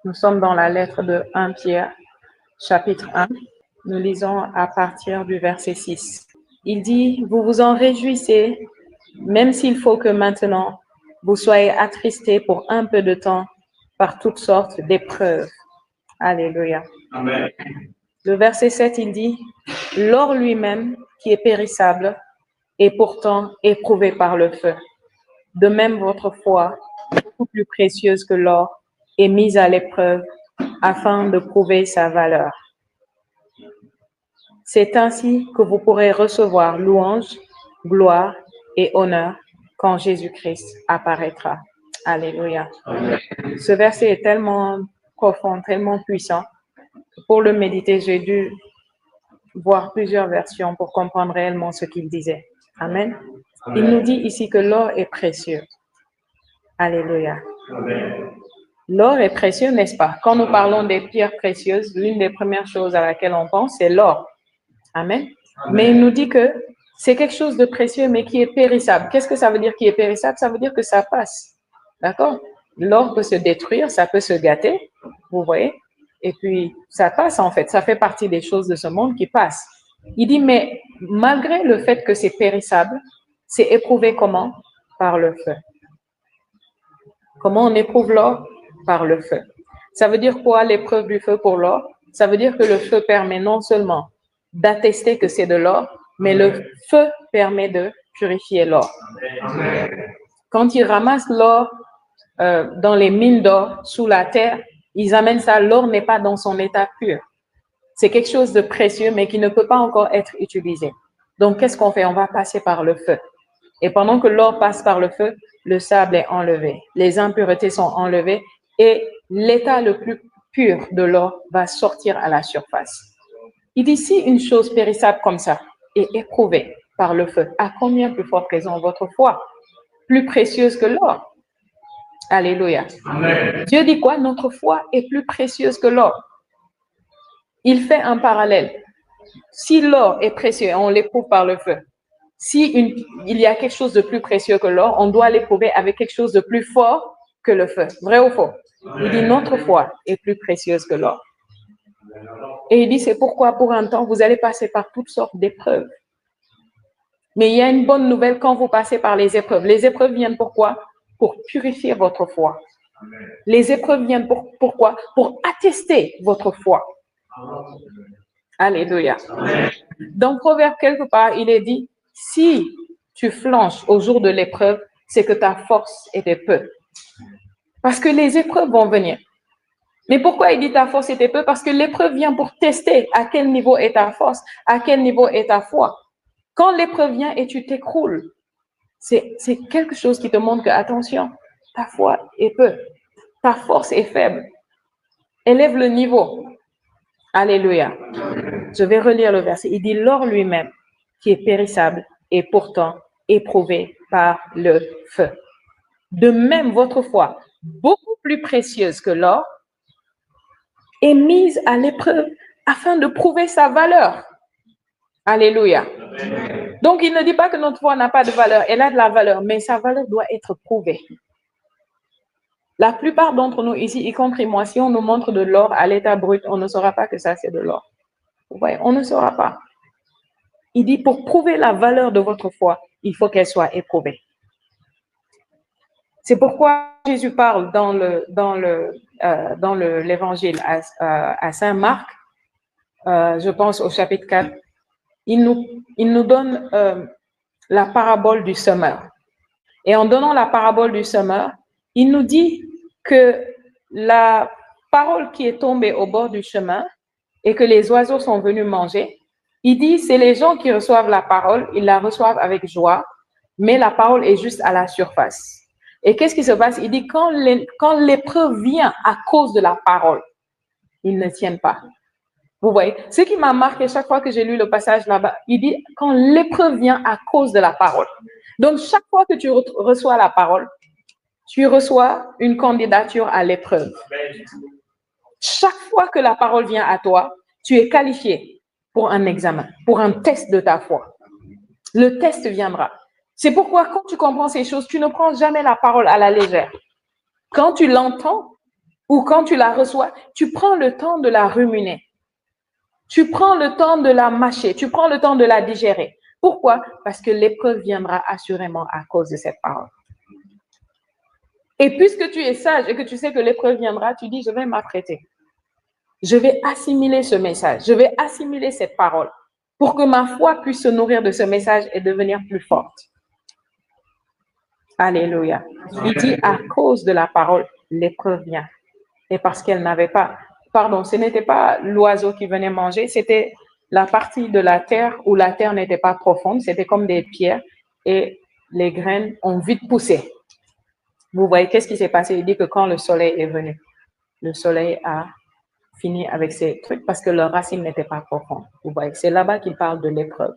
Nous sommes dans la lettre de 1 Pierre, chapitre 1. Nous lisons à partir du verset 6. Il dit, vous vous en réjouissez, même s'il faut que maintenant vous soyez attristés pour un peu de temps par toutes sortes d'épreuves. Alléluia. Amen. Le verset 7, il dit, l'or lui-même qui est périssable est pourtant éprouvé par le feu. De même, votre foi, beaucoup plus précieuse que l'or, est mise à l'épreuve afin de prouver sa valeur. C'est ainsi que vous pourrez recevoir louange, gloire et honneur quand Jésus-Christ apparaîtra. Alléluia. Amen. Ce verset est tellement profond, tellement puissant. Pour le méditer, j'ai dû voir plusieurs versions pour comprendre réellement ce qu'il disait. Amen. Il nous dit ici que l'or est précieux. Alléluia. Amen. L'or est précieux, n'est-ce pas? Quand nous parlons des pierres précieuses, l'une des premières choses à laquelle on pense, c'est l'or. Amen. Mais il nous dit que c'est quelque chose de précieux, mais qui est périssable. Qu'est-ce que ça veut dire qui est périssable? Ça veut dire que ça passe. D'accord? L'or peut se détruire, ça peut se gâter, vous voyez? Et puis, ça passe en fait. Ça fait partie des choses de ce monde qui passent. Il dit, mais malgré le fait que c'est périssable, c'est éprouvé comment? Par le feu. Comment on éprouve l'or? Par le feu. Ça veut dire quoi l'épreuve du feu pour l'or? Ça veut dire que le feu permet non seulement d'attester que c'est de l'or, mais le feu permet de purifier l'or. Quand ils ramassent l'or dans les mines d'or sous la terre, ils amènent ça, l'or n'est pas dans son état pur. C'est quelque chose de précieux, mais qui ne peut pas encore être utilisé. Donc, qu'est-ce qu'on fait? On va passer par le feu. Et pendant que l'or passe par le feu, le sable est enlevé, les impuretés sont enlevées et l'état le plus pur de l'or va sortir à la surface. Il dit, si une chose périssable comme ça est éprouvée par le feu, à combien plus forte raison votre foi, plus précieuse que l'or? Alléluia. Amen. Dieu dit quoi? Notre foi est plus précieuse que l'or. Il fait un parallèle. Si l'or est précieux, on l'éprouve par le feu. Si il y a quelque chose de plus précieux que l'or, on doit l'éprouver avec quelque chose de plus fort que le feu. Vrai ou faux? Il dit, notre foi est plus précieuse que l'or. Et il dit, c'est pourquoi pour un temps, vous allez passer par toutes sortes d'épreuves. Mais il y a une bonne nouvelle quand vous passez par les épreuves. Les épreuves viennent pourquoi? Pour purifier votre foi. Les épreuves viennent pourquoi? Pour attester votre foi. Alléluia. Dans Proverbe, quelque part, il est dit, si tu flanches au jour de l'épreuve, c'est que ta force était peu. Parce que les épreuves vont venir. Mais pourquoi il dit ta force était peu? Parce que l'épreuve vient pour tester à quel niveau est ta force, à quel niveau est ta foi. Quand l'épreuve vient et tu t'écroules, c'est quelque chose qui te montre que, attention, ta foi est peu, ta force est faible. Élève le niveau. Alléluia. Je vais relire le verset. Il dit, l'or lui-même, qui est périssable, est pourtant éprouvé par le feu. De même, votre foi, beaucoup plus précieuse que l'or, est mise à l'épreuve afin de prouver sa valeur. Alléluia. Amen. Donc, il ne dit pas que notre foi n'a pas de valeur. Elle a de la valeur, mais sa valeur doit être prouvée. La plupart d'entre nous ici, y compris moi, si on nous montre de l'or à l'état brut, on ne saura pas que ça, c'est de l'or. Vous voyez, on ne saura pas. Il dit, pour prouver la valeur de votre foi, il faut qu'elle soit éprouvée. C'est pourquoi Jésus parle dans l'évangile à Saint Marc, je pense au chapitre 4, il nous donne la parabole du semeur. Et en donnant la parabole du semeur, il nous dit que la parole qui est tombée au bord du chemin et que les oiseaux sont venus manger, il dit, c'est les gens qui reçoivent la parole, ils la reçoivent avec joie, mais la parole est juste à la surface. Et qu'est-ce qui se passe? Il dit, quand l'épreuve vient à cause de la parole, ils ne tiennent pas. Vous voyez, ce qui m'a marqué chaque fois que j'ai lu le passage là-bas, il dit, quand l'épreuve vient à cause de la parole. Donc, chaque fois que tu reçois la parole, tu reçois une candidature à l'épreuve. Chaque fois que la parole vient à toi, tu es qualifié pour un examen, pour un test de ta foi. Le test viendra. C'est pourquoi quand tu comprends ces choses, tu ne prends jamais la parole à la légère. Quand tu l'entends, ou quand tu la reçois, tu prends le temps de la ruminer. Tu prends le temps de la mâcher, tu prends le temps de la digérer. Pourquoi? Parce que l'épreuve viendra assurément à cause de cette parole. Et puisque tu es sage et que tu sais que l'épreuve viendra, tu dis, je vais m'apprêter. Je vais assimiler ce message, je vais assimiler cette parole pour que ma foi puisse se nourrir de ce message et devenir plus forte. Alléluia. Il dit, à cause de la parole, l'épreuve vient. Et parce qu'elle n'avait pas, pardon, ce n'était pas l'oiseau qui venait manger, c'était la partie de la terre où la terre n'était pas profonde, c'était comme des pierres et les graines ont vite poussé. Vous voyez, qu'est-ce qui s'est passé? Il dit que quand le soleil est venu, le soleil a fini avec ces trucs parce que leur racine n'était pas profonde. Vous voyez, c'est là-bas qu'il parle de l'épreuve.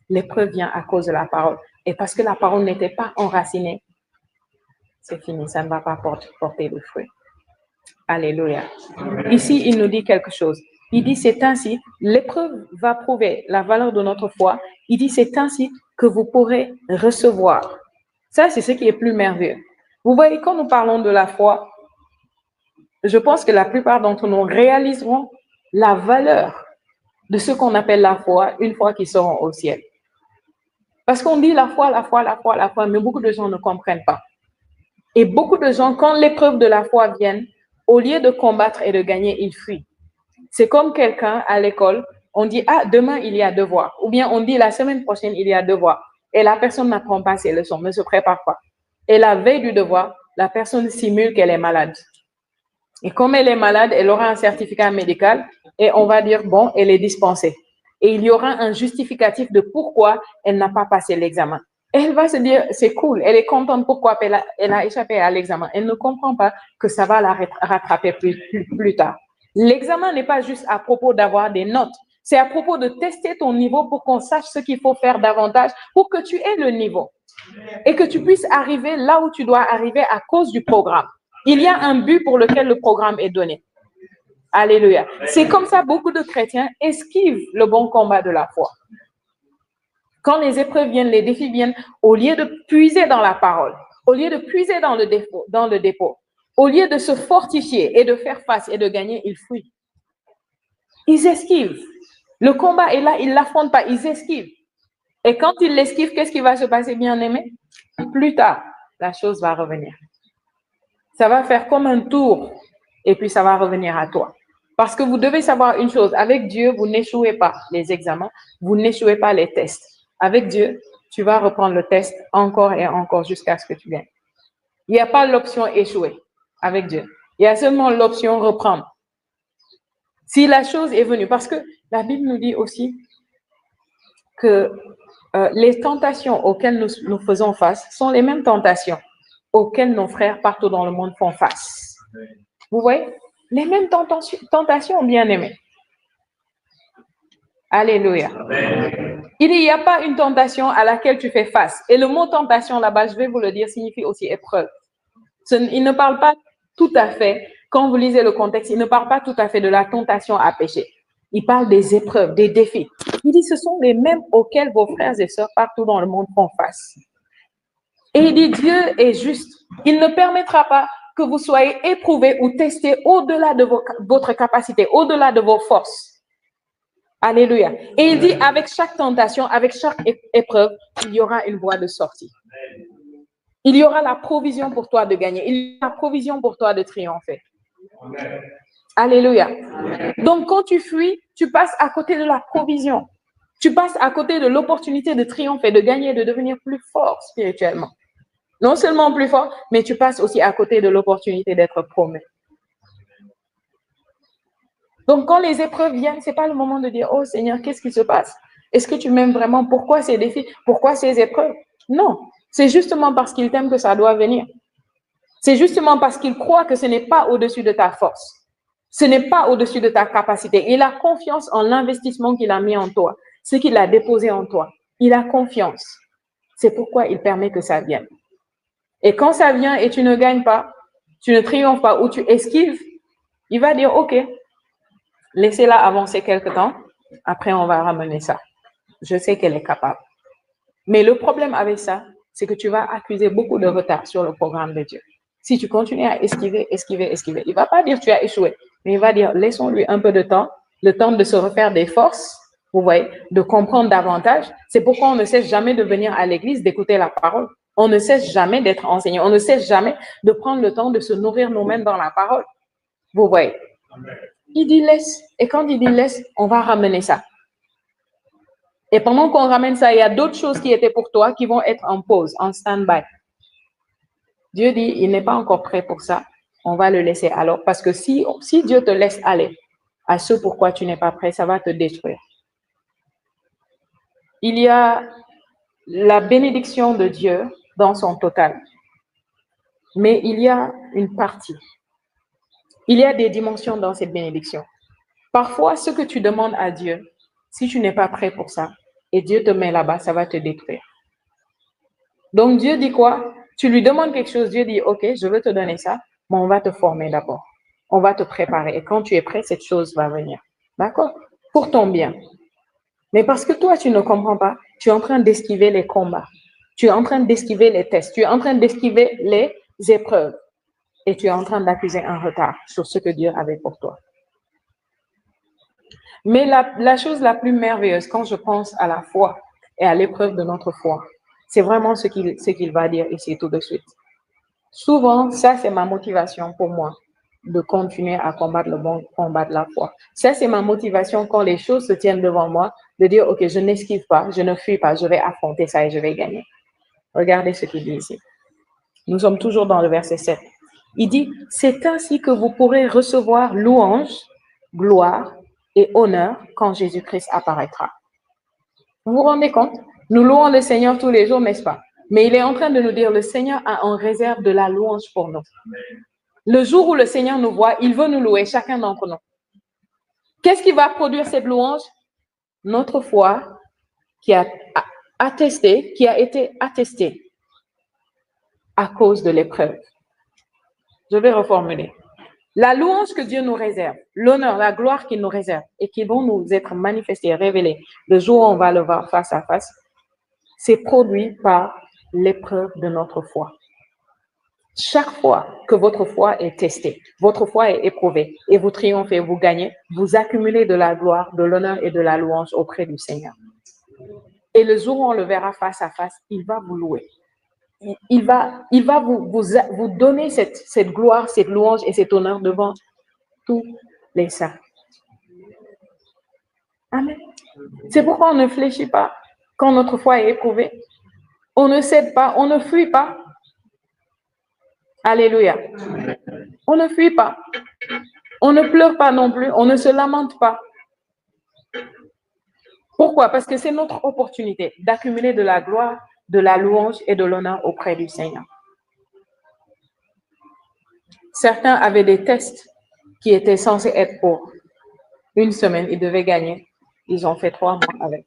L'épreuve vient à cause de la parole. Et parce que la parole n'était pas enracinée, c'est fini, ça ne va pas porter de fruits. Alléluia. Ici, il nous dit quelque chose. Il dit, c'est ainsi, l'épreuve va prouver la valeur de notre foi. Il dit, c'est ainsi que vous pourrez recevoir. Ça, c'est ce qui est plus merveilleux. Vous voyez, quand nous parlons de la foi, je pense que la plupart d'entre nous réaliseront la valeur de ce qu'on appelle la foi une fois qu'ils seront au ciel. Parce qu'on dit la foi, mais beaucoup de gens ne comprennent pas. Et beaucoup de gens, quand l'épreuve de la foi vient, au lieu de combattre et de gagner, ils fuient. C'est comme quelqu'un à l'école, on dit, ah, demain, il y a devoir. Ou bien on dit, la semaine prochaine, il y a devoir. Et la personne n'apprend pas ses leçons, ne se prépare pas. Et la veille du devoir, la personne simule qu'elle est malade. Et comme elle est malade, elle aura un certificat médical et on va dire, bon, elle est dispensée. Et il y aura un justificatif de pourquoi elle n'a pas passé l'examen. Elle va se dire, c'est cool, elle est contente pourquoi elle a échappé à l'examen. Elle ne comprend pas que ça va la rattraper plus tard. L'examen n'est pas juste à propos d'avoir des notes, c'est à propos de tester ton niveau pour qu'on sache ce qu'il faut faire davantage pour que tu aies le niveau et que tu puisses arriver là où tu dois arriver à cause du programme. Il y a un but pour lequel le programme est donné. Alléluia. C'est comme ça, beaucoup de chrétiens esquivent le bon combat de la foi. Quand les épreuves viennent, les défis viennent, au lieu de puiser dans la parole, au lieu de puiser dans le dépôt, au lieu de se fortifier et de faire face et de gagner, ils fuient. Ils esquivent. Le combat est là, ils ne l'affrontent pas, ils esquivent. Et quand ils l'esquivent, qu'est-ce qui va se passer, bien-aimé? Plus tard, la chose va revenir. Ça va faire comme un tour et puis ça va revenir à toi. Parce que vous devez savoir une chose, avec Dieu, vous n'échouez pas les examens, vous n'échouez pas les tests. Avec Dieu, tu vas reprendre le test encore et encore jusqu'à ce que tu gagnes. Il n'y a pas l'option échouer avec Dieu. Il y a seulement l'option reprendre. Si la chose est venue, parce que la Bible nous dit aussi que les tentations auxquelles nous faisons face sont les mêmes tentations auxquelles nos frères partout dans le monde font face. Vous voyez? Les mêmes tentations, bien-aimés. Alléluia. Il n'y a pas une tentation à laquelle tu fais face. Et le mot tentation, là-bas, je vais vous le dire, signifie aussi épreuve. Il ne parle pas tout à fait, quand vous lisez le contexte, il ne parle pas tout à fait de la tentation à pécher. Il parle des épreuves, des défis. Il dit, ce sont les mêmes auxquels vos frères et sœurs partout dans le monde font face. Et il dit, Dieu est juste. Il ne permettra pas que vous soyez éprouvés ou testés au-delà de votre capacité, au-delà de vos forces. Alléluia. Et il dit, avec chaque tentation, avec chaque épreuve, il y aura une voie de sortie. Il y aura la provision pour toi de gagner. Il y aura la provision pour toi de triompher. Amen. Alléluia. Donc, quand tu fuis, tu passes à côté de la provision. Tu passes à côté de l'opportunité de triompher, de gagner, de devenir plus fort spirituellement. Non seulement plus fort, mais tu passes aussi à côté de l'opportunité d'être promu. Donc, quand les épreuves viennent, ce n'est pas le moment de dire, oh Seigneur, qu'est-ce qui se passe? Est-ce que tu m'aimes vraiment? Pourquoi ces défis? Pourquoi ces épreuves? Non, c'est justement parce qu'il t'aime que ça doit venir. C'est justement parce qu'il croit que ce n'est pas au-dessus de ta force. Ce n'est pas au-dessus de ta capacité. Il a confiance en l'investissement qu'il a mis en toi, ce qu'il a déposé en toi. Il a confiance. C'est pourquoi il permet que ça vienne. Et quand ça vient et tu ne gagnes pas, tu ne triomphes pas ou tu esquives, il va dire, OK, laissez-la avancer quelque temps. Après, on va ramener ça. Je sais qu'elle est capable. Mais le problème avec ça, c'est que tu vas accuser beaucoup de retard sur le programme de Dieu. Si tu continues à esquiver, esquiver, esquiver, il ne va pas dire tu as échoué, mais il va dire laissons-lui un peu de temps, le temps de se refaire des forces, vous voyez, de comprendre davantage. C'est pourquoi on ne cesse jamais de venir à l'église, d'écouter la parole. On ne cesse jamais d'être enseigné. On ne cesse jamais de prendre le temps de se nourrir nous-mêmes dans la parole. Vous voyez. Il dit laisse. Et quand il dit laisse, on va ramener ça. Et pendant qu'on ramène ça, il y a d'autres choses qui étaient pour toi qui vont être en pause, en stand-by. Dieu dit, il n'est pas encore prêt pour ça. On va le laisser alors. Parce que si Dieu te laisse aller à ce pourquoi tu n'es pas prêt, ça va te détruire. Il y a la bénédiction de Dieu dans son total. Mais il y a une partie. Il y a des dimensions dans cette bénédiction. Parfois, ce que tu demandes à Dieu, si tu n'es pas prêt pour ça, et Dieu te met là-bas, ça va te détruire. Donc, Dieu dit quoi? Tu lui demandes quelque chose, Dieu dit, OK, je veux te donner ça, mais on va te former d'abord. On va te préparer. Et quand tu es prêt, cette chose va venir. D'accord? Pour ton bien. Mais parce que toi, tu ne comprends pas, tu es en train d'esquiver les combats. Tu es en train d'esquiver les tests. Tu es en train d'esquiver les épreuves. Et tu es en train d'accuser un retard sur ce que Dieu avait pour toi. Mais la chose la plus merveilleuse, quand je pense à la foi et à l'épreuve de notre foi, c'est vraiment ce qu'il va dire ici tout de suite. Souvent, ça, c'est ma motivation pour moi de continuer à combattre le bon combat de la foi. Ça, c'est ma motivation quand les choses se tiennent devant moi, de dire, OK, je n'esquive pas, je ne fuis pas, je vais affronter ça et je vais gagner. Regardez ce qu'il dit ici. Nous sommes toujours dans le verset 7. Il dit, c'est ainsi que vous pourrez recevoir louange, gloire et honneur quand Jésus-Christ apparaîtra. Vous vous rendez compte? Nous louons le Seigneur tous les jours, n'est-ce pas? Mais il est en train de nous dire, le Seigneur a en réserve de la louange pour nous. Le jour où le Seigneur nous voit, il veut nous louer, chacun d'entre nous. Qu'est-ce qui va produire cette louange? Notre foi qui a été attestée à cause de l'épreuve. Je vais reformuler. La louange que Dieu nous réserve, l'honneur, la gloire qu'il nous réserve et qui vont nous être manifestés, révélés le jour où on va le voir face à face, c'est produit par l'épreuve de notre foi. Chaque fois que votre foi est testée, votre foi est éprouvée et vous triomphez, vous gagnez, vous accumulez de la gloire, de l'honneur et de la louange auprès du Seigneur. Et le jour où on le verra face à face, il va vous louer. Il va vous donner cette gloire, cette louange et cet honneur devant tous les saints. Amen. C'est pourquoi on ne fléchit pas quand notre foi est éprouvée. On ne cède pas, on ne fuit pas. Alléluia. On ne fuit pas. On ne pleure pas non plus. On ne se lamente pas. Pourquoi? Parce que c'est notre opportunité d'accumuler de la gloire, de la louange et de l'honneur auprès du Seigneur. Certains avaient des tests qui étaient censés être pour une semaine. Ils devaient gagner. Ils ont fait 3 mois avec.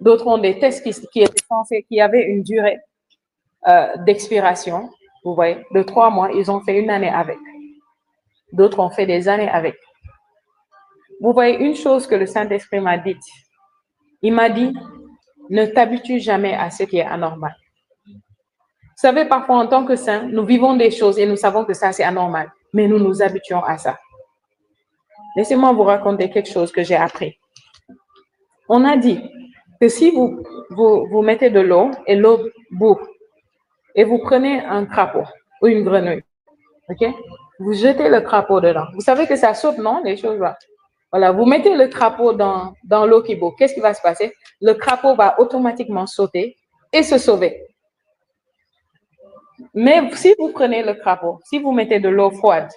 D'autres ont des tests qui étaient censés, qui avaient une durée d'expiration. Vous voyez, de 3 mois, ils ont fait 1 année avec. D'autres ont fait des années avec. Vous voyez, une chose que le Saint-Esprit m'a dite. Il m'a dit, ne t'habitue jamais à ce qui est anormal. Vous savez, parfois, en tant que saints, nous vivons des choses et nous savons que ça, c'est anormal. Mais nous nous habituons à ça. Laissez-moi vous raconter quelque chose que j'ai appris. On a dit que si vous mettez de l'eau et l'eau bout, et vous prenez un crapaud ou une grenouille, ok? Vous jetez le crapaud dedans. Vous savez que ça saute, non? Les choses là. Voilà, vous mettez le crapaud dans l'eau qui bout. Qu'est-ce qui va se passer? Le crapaud va automatiquement sauter et se sauver. Mais si vous prenez le crapaud, si vous mettez de l'eau froide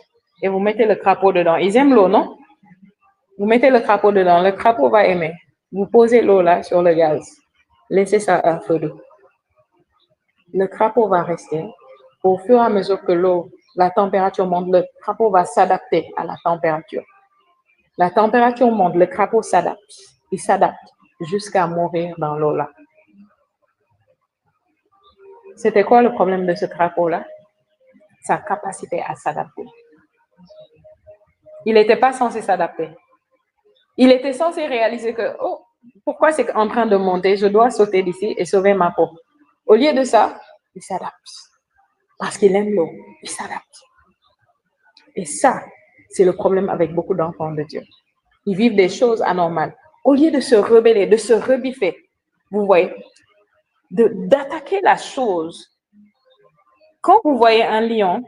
et vous mettez le crapaud dedans, ils aiment l'eau, non? Vous mettez le crapaud dedans, le crapaud va aimer. Vous posez l'eau là sur le gaz. Laissez ça à feu doux. Le crapaud va rester. Au fur et à mesure que la température monte, le crapaud va s'adapter à la température. La température monte, le crapaud s'adapte. Il s'adapte jusqu'à mourir dans l'eau là. C'était quoi le problème de ce crapaud-là? Sa capacité à s'adapter. Il n'était pas censé s'adapter. Il était censé réaliser que, oh, pourquoi c'est en train de monter? Je dois sauter d'ici et sauver ma peau. Au lieu de ça, il s'adapte. parce qu'il aime l'eau, il s'adapte. Et ça, c'est le problème avec beaucoup d'enfants de Dieu. Ils vivent des choses anormales. Au lieu de se rebeller, de se rebiffer, vous voyez, d'attaquer la chose. Quand vous voyez un lion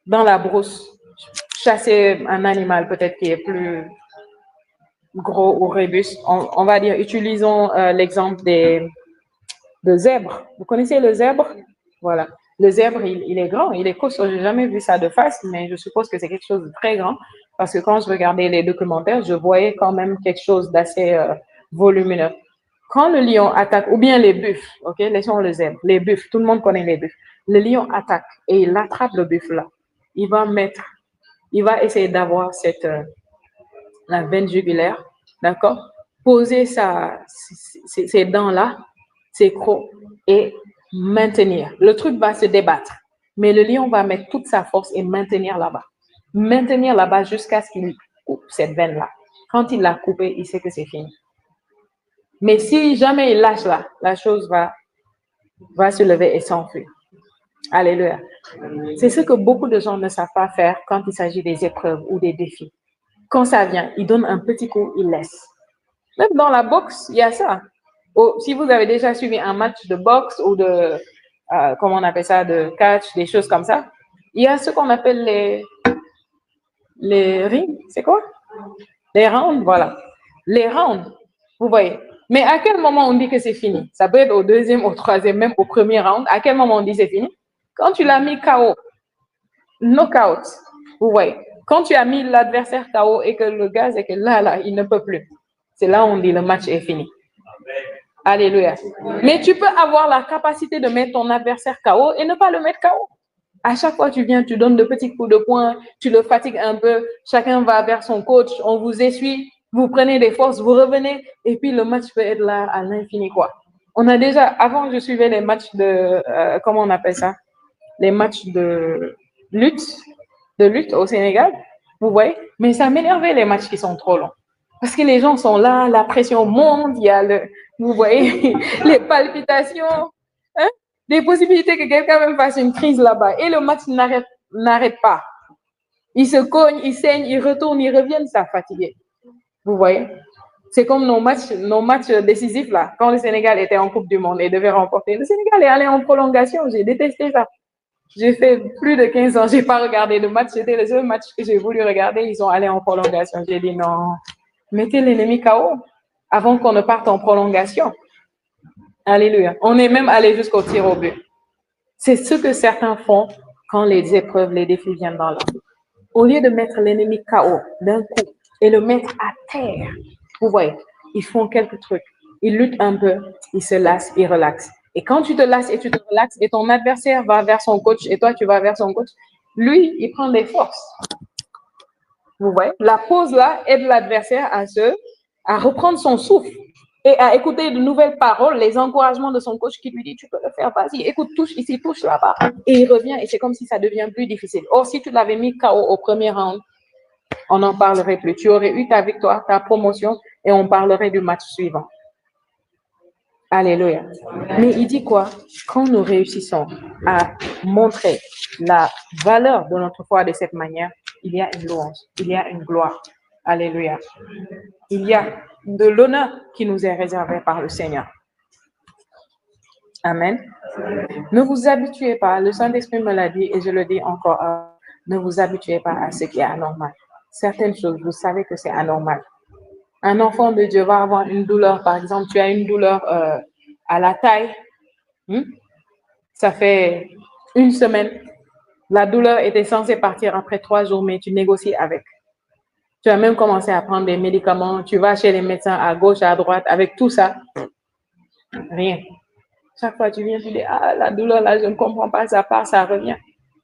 dans la brousse chasser un animal peut-être qui est plus gros ou robuste, on va dire, utilisons l'exemple de zèbre. Vous connaissez le zèbre? Voilà. Le zèbre, il est grand, il est costaud. Je n'ai jamais vu ça de face, mais je suppose que c'est quelque chose de très grand parce que quand je regardais les documentaires, je voyais quand même quelque chose d'assez volumineux. Quand le lion attaque, ou bien les buffles, ok, laissons le zèbre, les buffles, tout le monde connaît les buffles. Le lion attaque et il attrape le buffle là. Il va essayer d'avoir la veine jugulaire, d'accord, poser ses dents là, ses crocs et maintenir. Le truc va se débattre, mais le lion va mettre toute sa force et maintenir là-bas. Maintenir là-bas jusqu'à ce qu'il coupe cette veine-là. Quand il l'a coupée, il sait que c'est fini. Mais si jamais il lâche là, la chose va se lever et s'enfuir. Alléluia. C'est ce que beaucoup de gens ne savent pas faire quand il s'agit des épreuves ou des défis. Quand ça vient, ils donnent un petit coup, ils laissent. Même dans la boxe, il y a ça. Si vous avez déjà suivi un match de boxe ou de, comment on appelle ça, de catch, des choses comme ça, il y a ce qu'on appelle les rings, c'est quoi? Les rounds, voilà. Les rounds, vous voyez. Mais à quel moment on dit que c'est fini? Ça peut être au deuxième, au troisième, même au premier round. À quel moment on dit c'est fini? Quand tu l'as mis KO, knockout, vous voyez. Quand tu as mis l'adversaire KO et que le gars, c'est que là, il ne peut plus. C'est là où on dit le match est fini. Alléluia. Mais tu peux avoir la capacité de mettre ton adversaire KO et ne pas le mettre KO. À chaque fois que tu viens, tu donnes de petits coups de poing, tu le fatigues un peu, chacun va vers son coach, on vous essuie, vous prenez des forces, vous revenez, et puis le match peut être là à l'infini, quoi. On a déjà, avant, je suivais les matchs de, comment on appelle ça? Les matchs de lutte au Sénégal, vous voyez, mais ça m'énervait les matchs qui sont trop longs. Parce que les gens sont là, la pression monte, il y a vous voyez, les palpitations, hein? Des possibilités que quelqu'un même fasse une crise là-bas. Et le match n'arrête pas. Il se cogne, il saigne, il retourne, il revient, ça fatigué. Vous voyez? C'est comme nos matchs décisifs là. Quand le Sénégal était en Coupe du Monde et devait remporter, le Sénégal est allé en prolongation. J'ai détesté ça. J'ai fait plus de 15 ans, j'ai pas regardé de match. C'était le seul match que j'ai voulu regarder. Ils sont allés en prolongation. J'ai dit non, mettez l'ennemi KO avant qu'on ne parte en prolongation. Alléluia. On est même allé jusqu'au tir au but. C'est ce que certains font quand les épreuves, les défis viennent dans leur vie. Au lieu de mettre l'ennemi KO d'un coup et le mettre à terre, vous voyez, ils font quelques trucs. Ils luttent un peu, ils se lassent, ils relaxent. Et quand tu te lasses et tu te relaxes et ton adversaire va vers son coach et toi tu vas vers son coach, lui, il prend des forces. Vous voyez, la pause là aide l'adversaire à reprendre son souffle et à écouter de nouvelles paroles, les encouragements de son coach qui lui dit, tu peux le faire, vas-y, écoute, touche ici, touche là-bas. Et il revient et c'est comme si ça devient plus difficile. Or, si tu l'avais mis KO au premier round, on n'en parlerait plus. Tu aurais eu ta victoire, ta promotion et on parlerait du match suivant. Alléluia. Mais il dit quoi? Quand nous réussissons à montrer la valeur de notre foi de cette manière, il y a une louange, il y a une gloire. Alléluia. Il y a de l'honneur qui nous est réservé par le Seigneur. Amen. Ne vous habituez pas, le Saint-Esprit me l'a dit et je le dis encore, ne vous habituez pas à ce qui est anormal. Certaines choses, vous savez que c'est anormal. Un enfant de Dieu va avoir une douleur, par exemple, tu as une douleur à la taille, ça fait une semaine, la douleur était censée partir après 3 jours, mais tu négocies avec. Tu as même commencé à prendre des médicaments, tu vas chez les médecins à gauche, à droite, avec tout ça, rien. Chaque fois tu viens, tu dis, ah, la douleur là, je ne comprends pas, ça part, ça revient.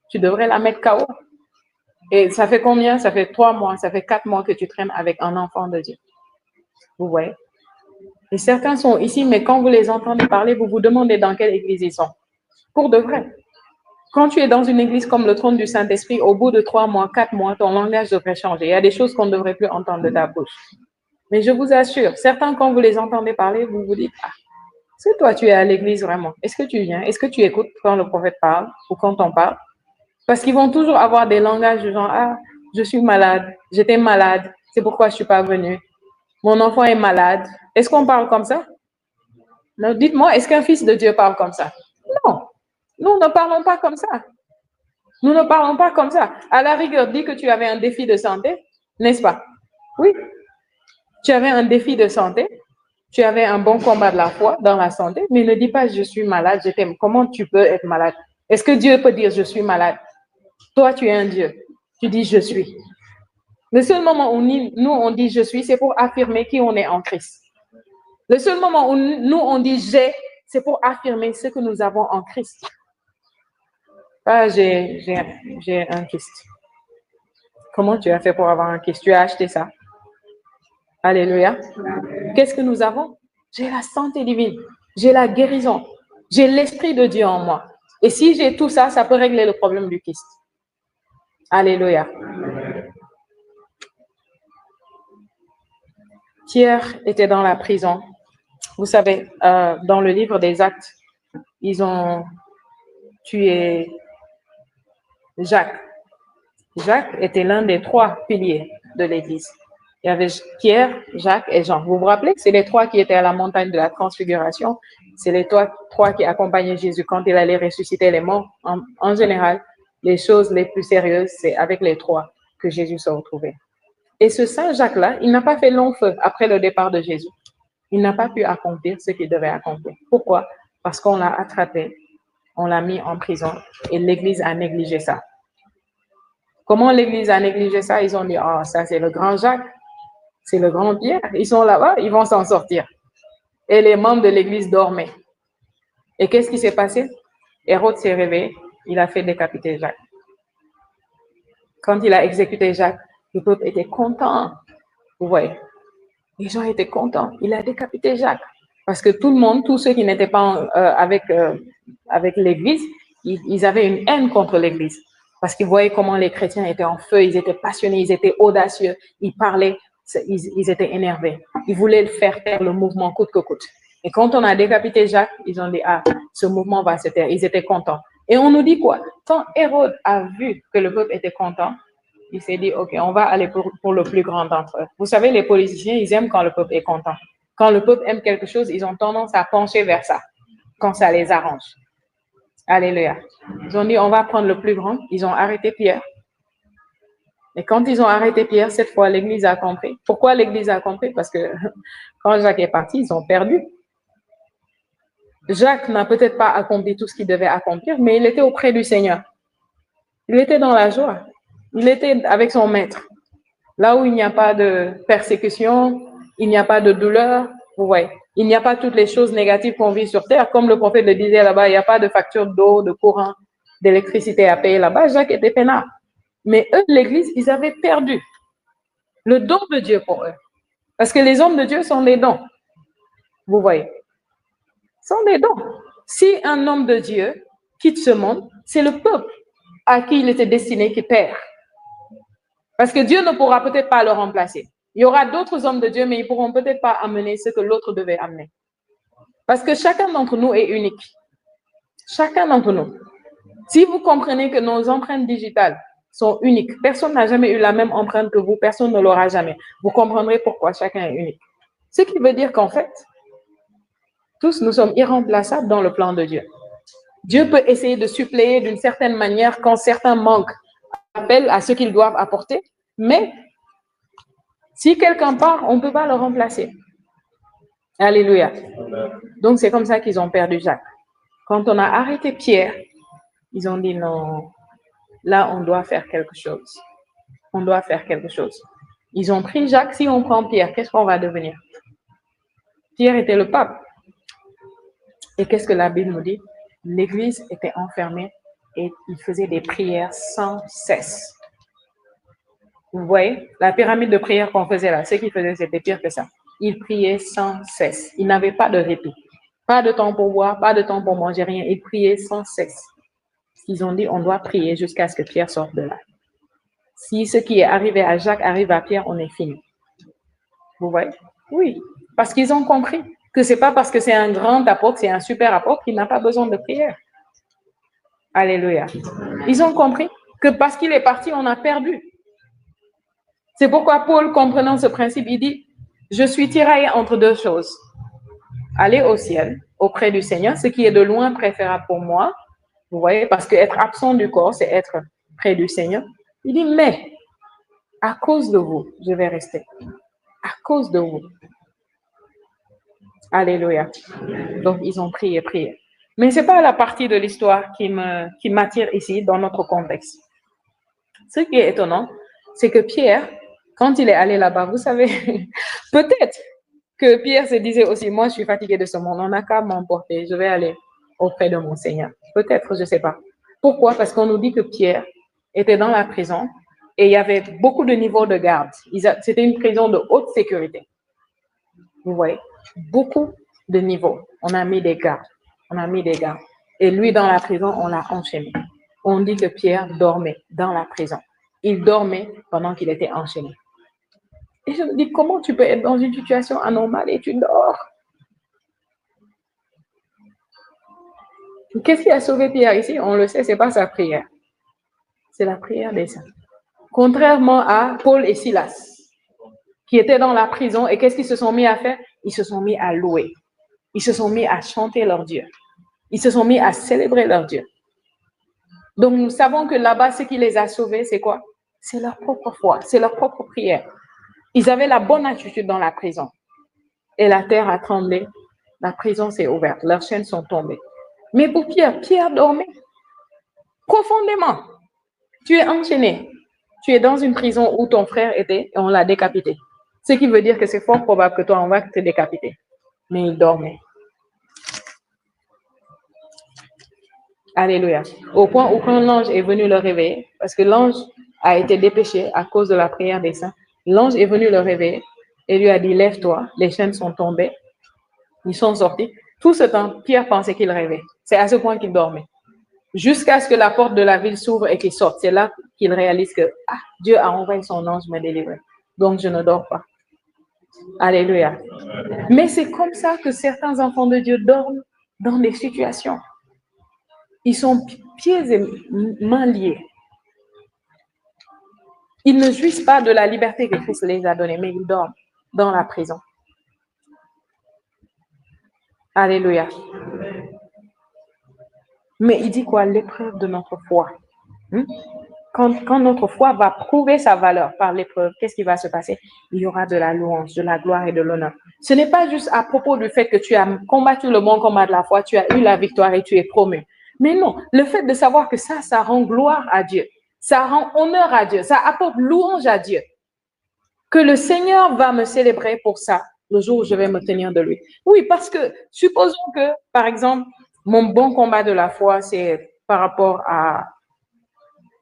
Tu devrais la mettre KO. Et ça fait combien? Ça fait 3 mois, ça fait 4 mois que tu traînes avec un enfant de Dieu. Vous voyez? Et certains sont ici, mais quand vous les entendez parler, vous vous demandez dans quelle église ils sont. Pour de vrai. Quand tu es dans une église comme le trône du Saint-Esprit, au bout de 3 mois, 4 mois, ton langage devrait changer. Il y a des choses qu'on ne devrait plus entendre de ta bouche. Mais je vous assure, certains, quand vous les entendez parler, vous vous dites, ah, Est-ce que toi, tu es à l'église vraiment? Est-ce que tu viens? Est-ce que tu écoutes quand le prophète parle ou quand on parle? Parce qu'ils vont toujours avoir des langages du genre, ah, je suis malade, j'étais malade, c'est pourquoi je suis pas venu. Mon enfant est malade. Est-ce qu'on parle comme ça? Non, dites-moi, est-ce qu'un fils de Dieu parle comme ça? Non, nous ne parlons pas comme ça. Nous ne parlons pas comme ça. À la rigueur, dis que tu avais un défi de santé, n'est-ce pas? Oui, tu avais un défi de santé, tu avais un bon combat de la foi dans la santé, mais ne dis pas je suis malade, je t'aime. Comment tu peux être malade? Est-ce que Dieu peut dire je suis malade? Toi, tu es un Dieu. Tu dis je suis. Le seul moment où nous on dit je suis, c'est pour affirmer qui on est en Christ. Le seul moment où nous on dit j'ai, c'est pour affirmer ce que nous avons en Christ. Ah, j'ai un Christ. Comment tu as fait pour avoir un Christ? Tu as acheté ça. Alléluia. Qu'est-ce que nous avons? J'ai la santé divine. J'ai la guérison. J'ai l'Esprit de Dieu en moi. Et si j'ai tout ça, ça peut régler le problème du Christ. Alléluia. Pierre était dans la prison. Vous savez, dans le livre des Actes, ils ont tué Jacques. Jacques était l'un des 3 piliers de l'Église. Il y avait Pierre, Jacques et Jean. Vous vous rappelez que c'est les 3 qui étaient à la montagne de la transfiguration. C'est les 3 qui accompagnaient Jésus quand il allait ressusciter les morts. En général, les choses les plus sérieuses, c'est avec les 3 que Jésus s'est retrouvé. Et ce Saint Jacques-là, il n'a pas fait long feu après le départ de Jésus. Il n'a pas pu accomplir ce qu'il devait accomplir. Pourquoi? Parce qu'on l'a attrapé, on l'a mis en prison et l'Église a négligé ça. Comment l'Église a négligé ça? Ils ont dit, oh, ça c'est le grand Jacques, c'est le grand Pierre, ils sont là-bas, ils vont s'en sortir. Et les membres de l'Église dormaient. Et qu'est-ce qui s'est passé? Hérode s'est réveillé, il a fait décapiter Jacques. Quand il a exécuté Jacques, le peuple était content. Vous voyez, les gens étaient contents. Il a décapité Jacques. Parce que tout le monde, tous ceux qui n'étaient pas avec l'Église, ils avaient une haine contre l'Église. Parce qu'ils voyaient comment les chrétiens étaient en feu, ils étaient passionnés, ils étaient audacieux, ils parlaient, ils étaient énervés. Ils voulaient faire taire le mouvement coûte que coûte. Et quand on a décapité Jacques, ils ont dit, ah, ce mouvement va se taire. Ils étaient contents. Et on nous dit quoi? Quand Hérode a vu que le peuple était content, il s'est dit, OK, on va aller pour le plus grand d'entre eux. Vous savez, les politiciens, ils aiment quand le peuple est content. Quand le peuple aime quelque chose, ils ont tendance à pencher vers ça, quand ça les arrange. Alléluia. Ils ont dit, on va prendre le plus grand. Ils ont arrêté Pierre. Et quand ils ont arrêté Pierre, cette fois, l'Église a compris. Pourquoi l'Église a compris? Parce que quand Jacques est parti, ils ont perdu. Jacques n'a peut-être pas accompli tout ce qu'il devait accomplir, mais il était auprès du Seigneur. Il était dans la joie. Il était avec son maître. Là où il n'y a pas de persécution, il n'y a pas de douleur, vous voyez. Il n'y a pas toutes les choses négatives qu'on vit sur terre. Comme le prophète le disait là-bas, il n'y a pas de facture d'eau, de courant, d'électricité à payer là-bas. Jacques était peinard. Mais eux, l'Église, ils avaient perdu le don de Dieu pour eux. Parce que les hommes de Dieu sont des dons. Vous voyez. Sont des dons. Si un homme de Dieu quitte ce monde, c'est le peuple à qui il était destiné qui perd. Parce que Dieu ne pourra peut-être pas le remplacer. Il y aura d'autres hommes de Dieu, mais ils ne pourront peut-être pas amener ce que l'autre devait amener. Parce que chacun d'entre nous est unique. Chacun d'entre nous. Si vous comprenez que nos empreintes digitales sont uniques, personne n'a jamais eu la même empreinte que vous, personne ne l'aura jamais. Vous comprendrez pourquoi chacun est unique. Ce qui veut dire qu'en fait, tous nous sommes irremplaçables dans le plan de Dieu. Dieu peut essayer de suppléer d'une certaine manière quand certains manquent, appellent à ce qu'ils doivent apporter, mais si quelqu'un part, on ne peut pas le remplacer. Alléluia. Donc, c'est comme ça qu'ils ont perdu Jacques. Quand on a arrêté Pierre, ils ont dit non, là, on doit faire quelque chose. On doit faire quelque chose. Ils ont pris Jacques. Si on prend Pierre, qu'est-ce qu'on va devenir? Pierre était le pape. Et qu'est-ce que la Bible nous dit? L'Église était enfermée et il faisait des prières sans cesse. Vous voyez, la pyramide de prière qu'on faisait là, ce qu'il faisait, c'était pire que ça. Il priait sans cesse. Il n'avait pas de répit. Pas de temps pour boire, pas de temps pour manger, rien. Il priait sans cesse. Ils ont dit, on doit prier jusqu'à ce que Pierre sorte de là. Si ce qui est arrivé à Jacques arrive à Pierre, on est fini. Vous voyez? Oui, parce qu'ils ont compris Que c'est pas parce que c'est un grand apôtre, c'est un super apôtre qu'il n'a pas besoin de prière. Alléluia. Ils ont compris que parce qu'il est parti, on a perdu. C'est pourquoi Paul, comprenant ce principe, il dit, je suis tiraillé entre deux choses. Aller au ciel, auprès du Seigneur, ce qui est de loin préférable pour moi. Vous voyez, parce qu'être absent du corps, c'est être près du Seigneur. Il dit, mais à cause de vous, je vais rester. À cause de vous. Alléluia. Donc, ils ont prié. Mais ce n'est pas la partie de l'histoire qui m'attire ici, dans notre contexte. Ce qui est étonnant, c'est que Pierre, quand il est allé là-bas, vous savez, peut-être que Pierre se disait aussi, moi, je suis fatigué de ce monde, on n'a qu'à m'emporter, je vais aller auprès de mon Seigneur. Peut-être, je ne sais pas. Pourquoi? Parce qu'on nous dit que Pierre était dans la prison et il y avait beaucoup de niveaux de garde. C'était une prison de haute sécurité. Vous voyez? Beaucoup de niveaux. On a mis des gardes. Et lui, dans la prison, on l'a enchaîné. On dit que Pierre dormait dans la prison. Il dormait pendant qu'il était enchaîné. Et je me dis, comment tu peux être dans une situation anormale et tu dors? Qu'est-ce qui a sauvé Pierre ici? On le sait, ce n'est pas sa prière. C'est la prière des saints. Contrairement à Paul et Silas, qui étaient dans la prison, et qu'est-ce qu'ils se sont mis à faire? Ils se sont mis à louer. Ils se sont mis à chanter leur Dieu. Ils se sont mis à célébrer leur Dieu. Donc, nous savons que là-bas, ce qui les a sauvés, c'est quoi? C'est leur propre foi, c'est leur propre prière. Ils avaient la bonne attitude dans la prison. Et la terre a tremblé. La prison s'est ouverte. Leurs chaînes sont tombées. Mais pour Pierre, Pierre dormait profondément. Tu es enchaîné. Tu es dans une prison où ton frère était et on l'a décapité. Ce qui veut dire que c'est fort probable que toi, on va te décapiter. Mais il dormait. Alléluia. Au point où quand l'ange est venu le réveiller, parce que l'ange a été dépêché à cause de la prière des saints, l'ange est venu le réveiller et lui a dit, lève-toi, les chaînes sont tombées, ils sont sortis. Tout ce temps, Pierre pensait qu'il rêvait. C'est à ce point qu'il dormait. Jusqu'à ce que la porte de la ville s'ouvre et qu'il sorte. C'est là qu'il réalise que Dieu a envoyé son ange me délivrer. Donc, je ne dors pas. Alléluia. Mais c'est comme ça que certains enfants de Dieu dorment dans des situations. Ils sont pieds et mains liés. Ils ne jouissent pas de la liberté que Christ les a donnée, mais ils dorment dans la prison. Alléluia. Mais il dit quoi? L'épreuve de notre foi. Quand notre foi va prouver sa valeur par l'épreuve, qu'est-ce qui va se passer? Il y aura de la louange, de la gloire et de l'honneur. Ce n'est pas juste à propos du fait que tu as combattu le bon combat de la foi, tu as eu la victoire et tu es promu. Mais non, le fait de savoir que ça rend gloire à Dieu, ça rend honneur à Dieu, ça apporte louange à Dieu. Que le Seigneur va me célébrer pour ça, le jour où je vais me tenir de lui. Oui, parce que supposons que, par exemple, mon bon combat de la foi, c'est par rapport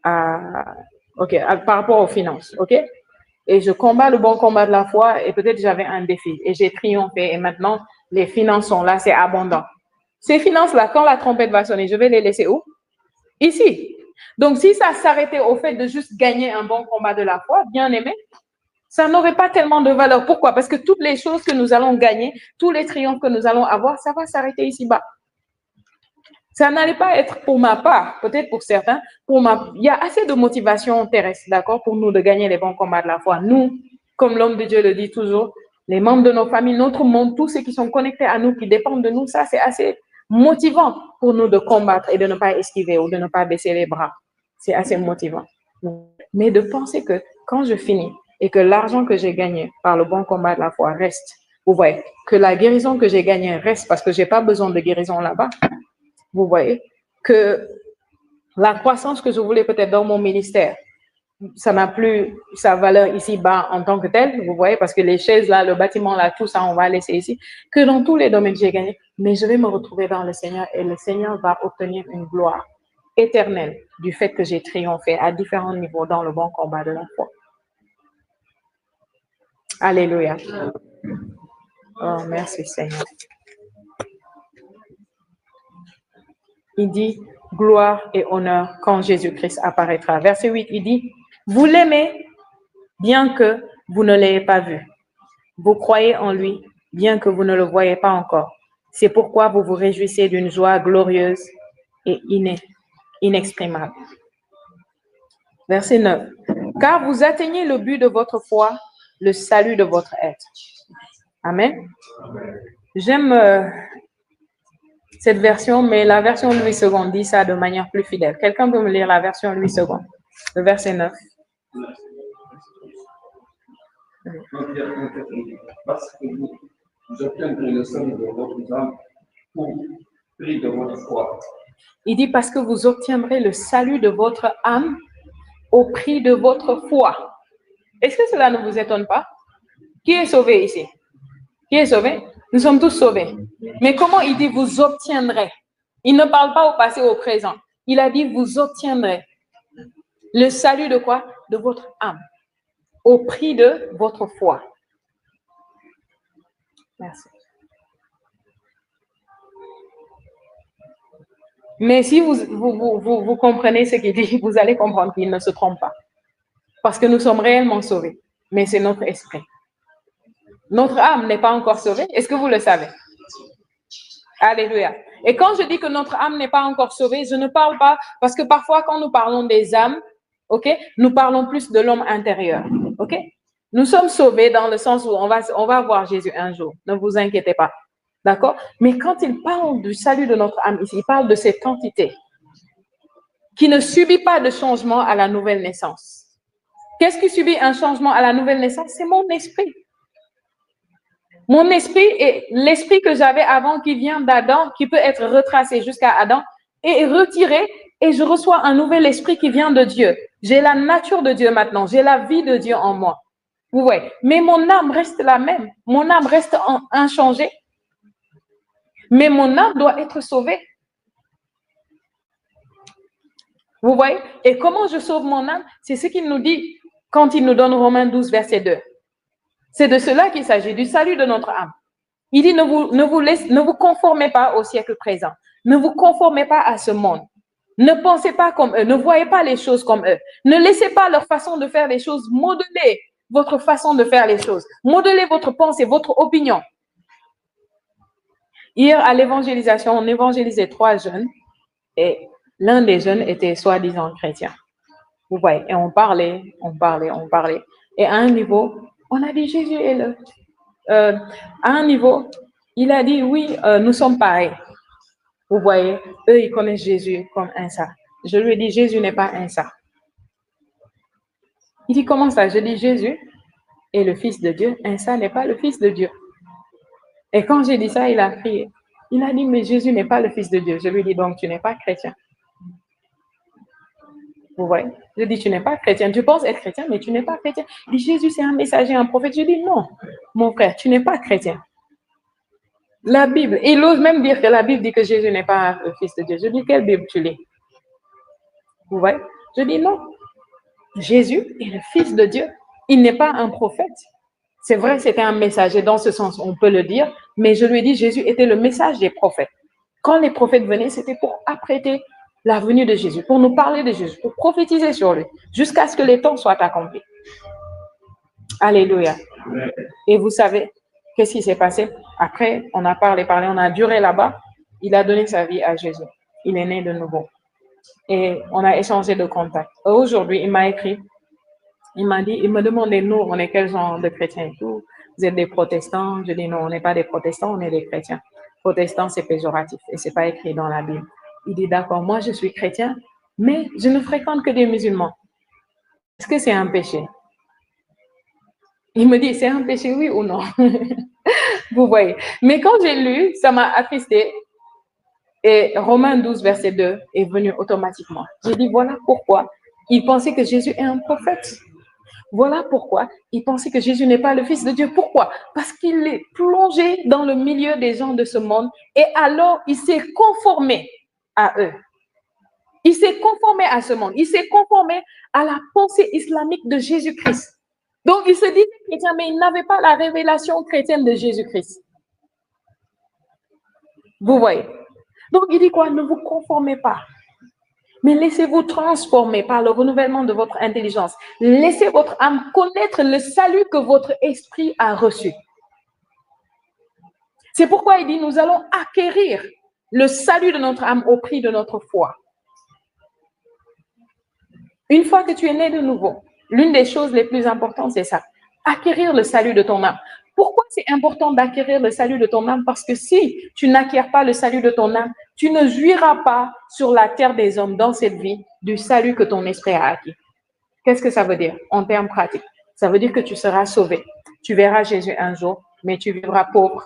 par rapport aux finances, ok? Et je combats le bon combat de la foi et peut-être j'avais un défi et j'ai triomphé et maintenant les finances sont là, c'est abondant. Ces finances-là, quand la trompette va sonner, je vais les laisser où? Ici. Donc, si ça s'arrêtait au fait de juste gagner un bon combat de la foi, bien aimé, ça n'aurait pas tellement de valeur. Pourquoi? Parce que toutes les choses que nous allons gagner, tous les triomphes que nous allons avoir, ça va s'arrêter ici-bas. Ça n'allait pas être pour ma part, peut-être pour certains, il y a assez de motivation terrestre, d'accord, pour nous de gagner les bons combats de la foi. Nous, comme l'homme de Dieu le dit toujours, les membres de nos familles, notre monde, tous ceux qui sont connectés à nous, qui dépendent de nous, ça c'est assez motivant pour nous de combattre et de ne pas esquiver ou de ne pas baisser les bras. C'est assez motivant. Mais de penser que quand je finis et que l'argent que j'ai gagné par le bon combat de la foi reste, vous voyez, que la guérison que j'ai gagnée reste parce que je n'ai pas besoin de guérison là-bas. Vous voyez, que la croissance que je voulais peut-être dans mon ministère, ça n'a plus sa valeur ici-bas en tant que telle, vous voyez, parce que les chaises là, le bâtiment là, tout ça, on va laisser ici, que dans tous les domaines j'ai gagné, mais je vais me retrouver dans le Seigneur et le Seigneur va obtenir une gloire éternelle du fait que j'ai triomphé à différents niveaux dans le bon combat de la foi. Alléluia. Oh, merci Seigneur. Il dit gloire et honneur quand Jésus-Christ apparaîtra. Verset 8, il dit, vous l'aimez bien que vous ne l'ayez pas vu. Vous croyez en lui bien que vous ne le voyez pas encore. C'est pourquoi vous vous réjouissez d'une joie glorieuse et inexprimable. Verset 9. Car vous atteignez le but de votre foi, le salut de votre être. Amen. J'aime cette version, mais la version Louis II dit ça de manière plus fidèle. Quelqu'un peut me lire la version Louis II, le verset 9. Parce que vous obtiendrez le salut de votre âme au prix de votre foi. Il dit parce que vous obtiendrez le salut de votre âme au prix de votre foi. Est-ce que cela ne vous étonne pas? Qui est sauvé ici? Qui est sauvé? Nous sommes tous sauvés. Mais comment il dit vous obtiendrez? Il ne parle pas au passé ou au présent. Il a dit vous obtiendrez le salut de quoi? De votre âme au prix de votre foi. Merci. Mais si vous comprenez ce qu'il dit, vous allez comprendre qu'il ne se trompe pas. Parce que nous sommes réellement sauvés. Mais c'est notre esprit. Notre âme n'est pas encore sauvée. Est-ce que vous le savez? Alléluia. Et quand je dis que notre âme n'est pas encore sauvée, je ne parle pas, parce que parfois quand nous parlons des âmes, ok, nous parlons plus de l'homme intérieur. Ok? Nous sommes sauvés dans le sens où on va voir Jésus un jour. Ne vous inquiétez pas. D'accord? Mais quand il parle du salut de notre âme ici, il parle de cette entité qui ne subit pas de changement à la nouvelle naissance. Qu'est-ce qui subit un changement à la nouvelle naissance? C'est mon esprit. Mon esprit est l'esprit que j'avais avant qui vient d'Adam, qui peut être retracé jusqu'à Adam, et retiré, et je reçois un nouvel esprit qui vient de Dieu. J'ai la nature de Dieu maintenant, j'ai la vie de Dieu en moi. Vous voyez, mais mon âme reste la même, mon âme reste inchangée, mais mon âme doit être sauvée. Vous voyez, et comment je sauve mon âme? C'est ce qu'il nous dit quand il nous donne Romains 12, verset 2. C'est de cela qu'il s'agit, du salut de notre âme. Il dit, ne vous conformez pas au siècle présent. Ne vous conformez pas à ce monde. Ne pensez pas comme eux. Ne voyez pas les choses comme eux. Ne laissez pas leur façon de faire les choses modeler votre façon de faire les choses. Modeler votre pensée, votre opinion. Hier, à l'évangélisation, on évangélisait 3 jeunes et l'un des jeunes était soi-disant chrétien. Vous voyez, et on parlait. Et à un niveau, on a dit Jésus est là. À un niveau, il a dit oui, nous sommes pareils. Vous voyez, eux, ils connaissent Jésus comme un ça. Je lui ai dit, Jésus n'est pas un ça. Il dit, comment ça? Je dis, Jésus est le Fils de Dieu. Un ça n'est pas le Fils de Dieu. Et quand j'ai dit ça, il a crié. Il a dit, mais Jésus n'est pas le Fils de Dieu. Je lui ai dit, donc tu n'es pas chrétien. Vous voyez? Je dis, tu n'es pas chrétien. Tu penses être chrétien, mais tu n'es pas chrétien. Il dit, Jésus, c'est un messager, un prophète. Je dis, non, mon frère, tu n'es pas chrétien. La Bible, il ose même dire que la Bible dit que Jésus n'est pas le Fils de Dieu. Je dis, quelle Bible tu lis? Vous voyez? Je dis, non. Jésus est le Fils de Dieu. Il n'est pas un prophète. C'est vrai, c'était un messager, dans ce sens, on peut le dire, mais je lui ai dit, Jésus était le message des prophètes. Quand les prophètes venaient, c'était pour apprêter la venue de Jésus, pour nous parler de Jésus, pour prophétiser sur lui, jusqu'à ce que les temps soient accomplis. Alléluia. Et vous savez, qu'est-ce qui s'est passé? Après, on a parlé, on a duré là-bas. Il a donné sa vie à Jésus. Il est né de nouveau. Et on a échangé de contacts. Aujourd'hui, il m'a écrit. Il m'a dit, il me demandait, nous, on est quel genre de chrétiens et tout? Vous êtes des protestants? Je dis, non, on n'est pas des protestants, on est des chrétiens. Protestant, c'est péjoratif et c'est pas écrit dans la Bible. Il dit, d'accord, moi, je suis chrétien, mais je ne fréquente que des musulmans. Est-ce que c'est un péché? Il me dit, c'est un péché, oui ou non? Vous voyez. Mais quand j'ai lu, ça m'a attristé. Et Romains 12, verset 2 est venu automatiquement. J'ai dit, voilà pourquoi il pensait que Jésus est un prophète. Voilà pourquoi il pensait que Jésus n'est pas le Fils de Dieu. Pourquoi? Parce qu'il est plongé dans le milieu des gens de ce monde et alors il s'est conformé à eux. Il s'est conformé à ce monde. Il s'est conformé à la pensée islamique de Jésus-Christ. Donc, il se disait chrétien, mais il n'avait pas la révélation chrétienne de Jésus-Christ. Vous voyez? Donc, il dit quoi? Ne vous conformez pas. Mais laissez-vous transformer par le renouvellement de votre intelligence. Laissez votre âme connaître le salut que votre esprit a reçu. C'est pourquoi il dit, nous allons acquérir le salut de notre âme au prix de notre foi. Une fois que tu es né de nouveau, l'une des choses les plus importantes, c'est ça. Acquérir le salut de ton âme. Pourquoi c'est important d'acquérir le salut de ton âme? Parce que si tu n'acquiers pas le salut de ton âme, tu ne jouiras pas sur la terre des hommes dans cette vie du salut que ton esprit a acquis. Qu'est-ce que ça veut dire en termes pratiques? Ça veut dire que tu seras sauvé. Tu verras Jésus un jour, mais tu vivras pauvre.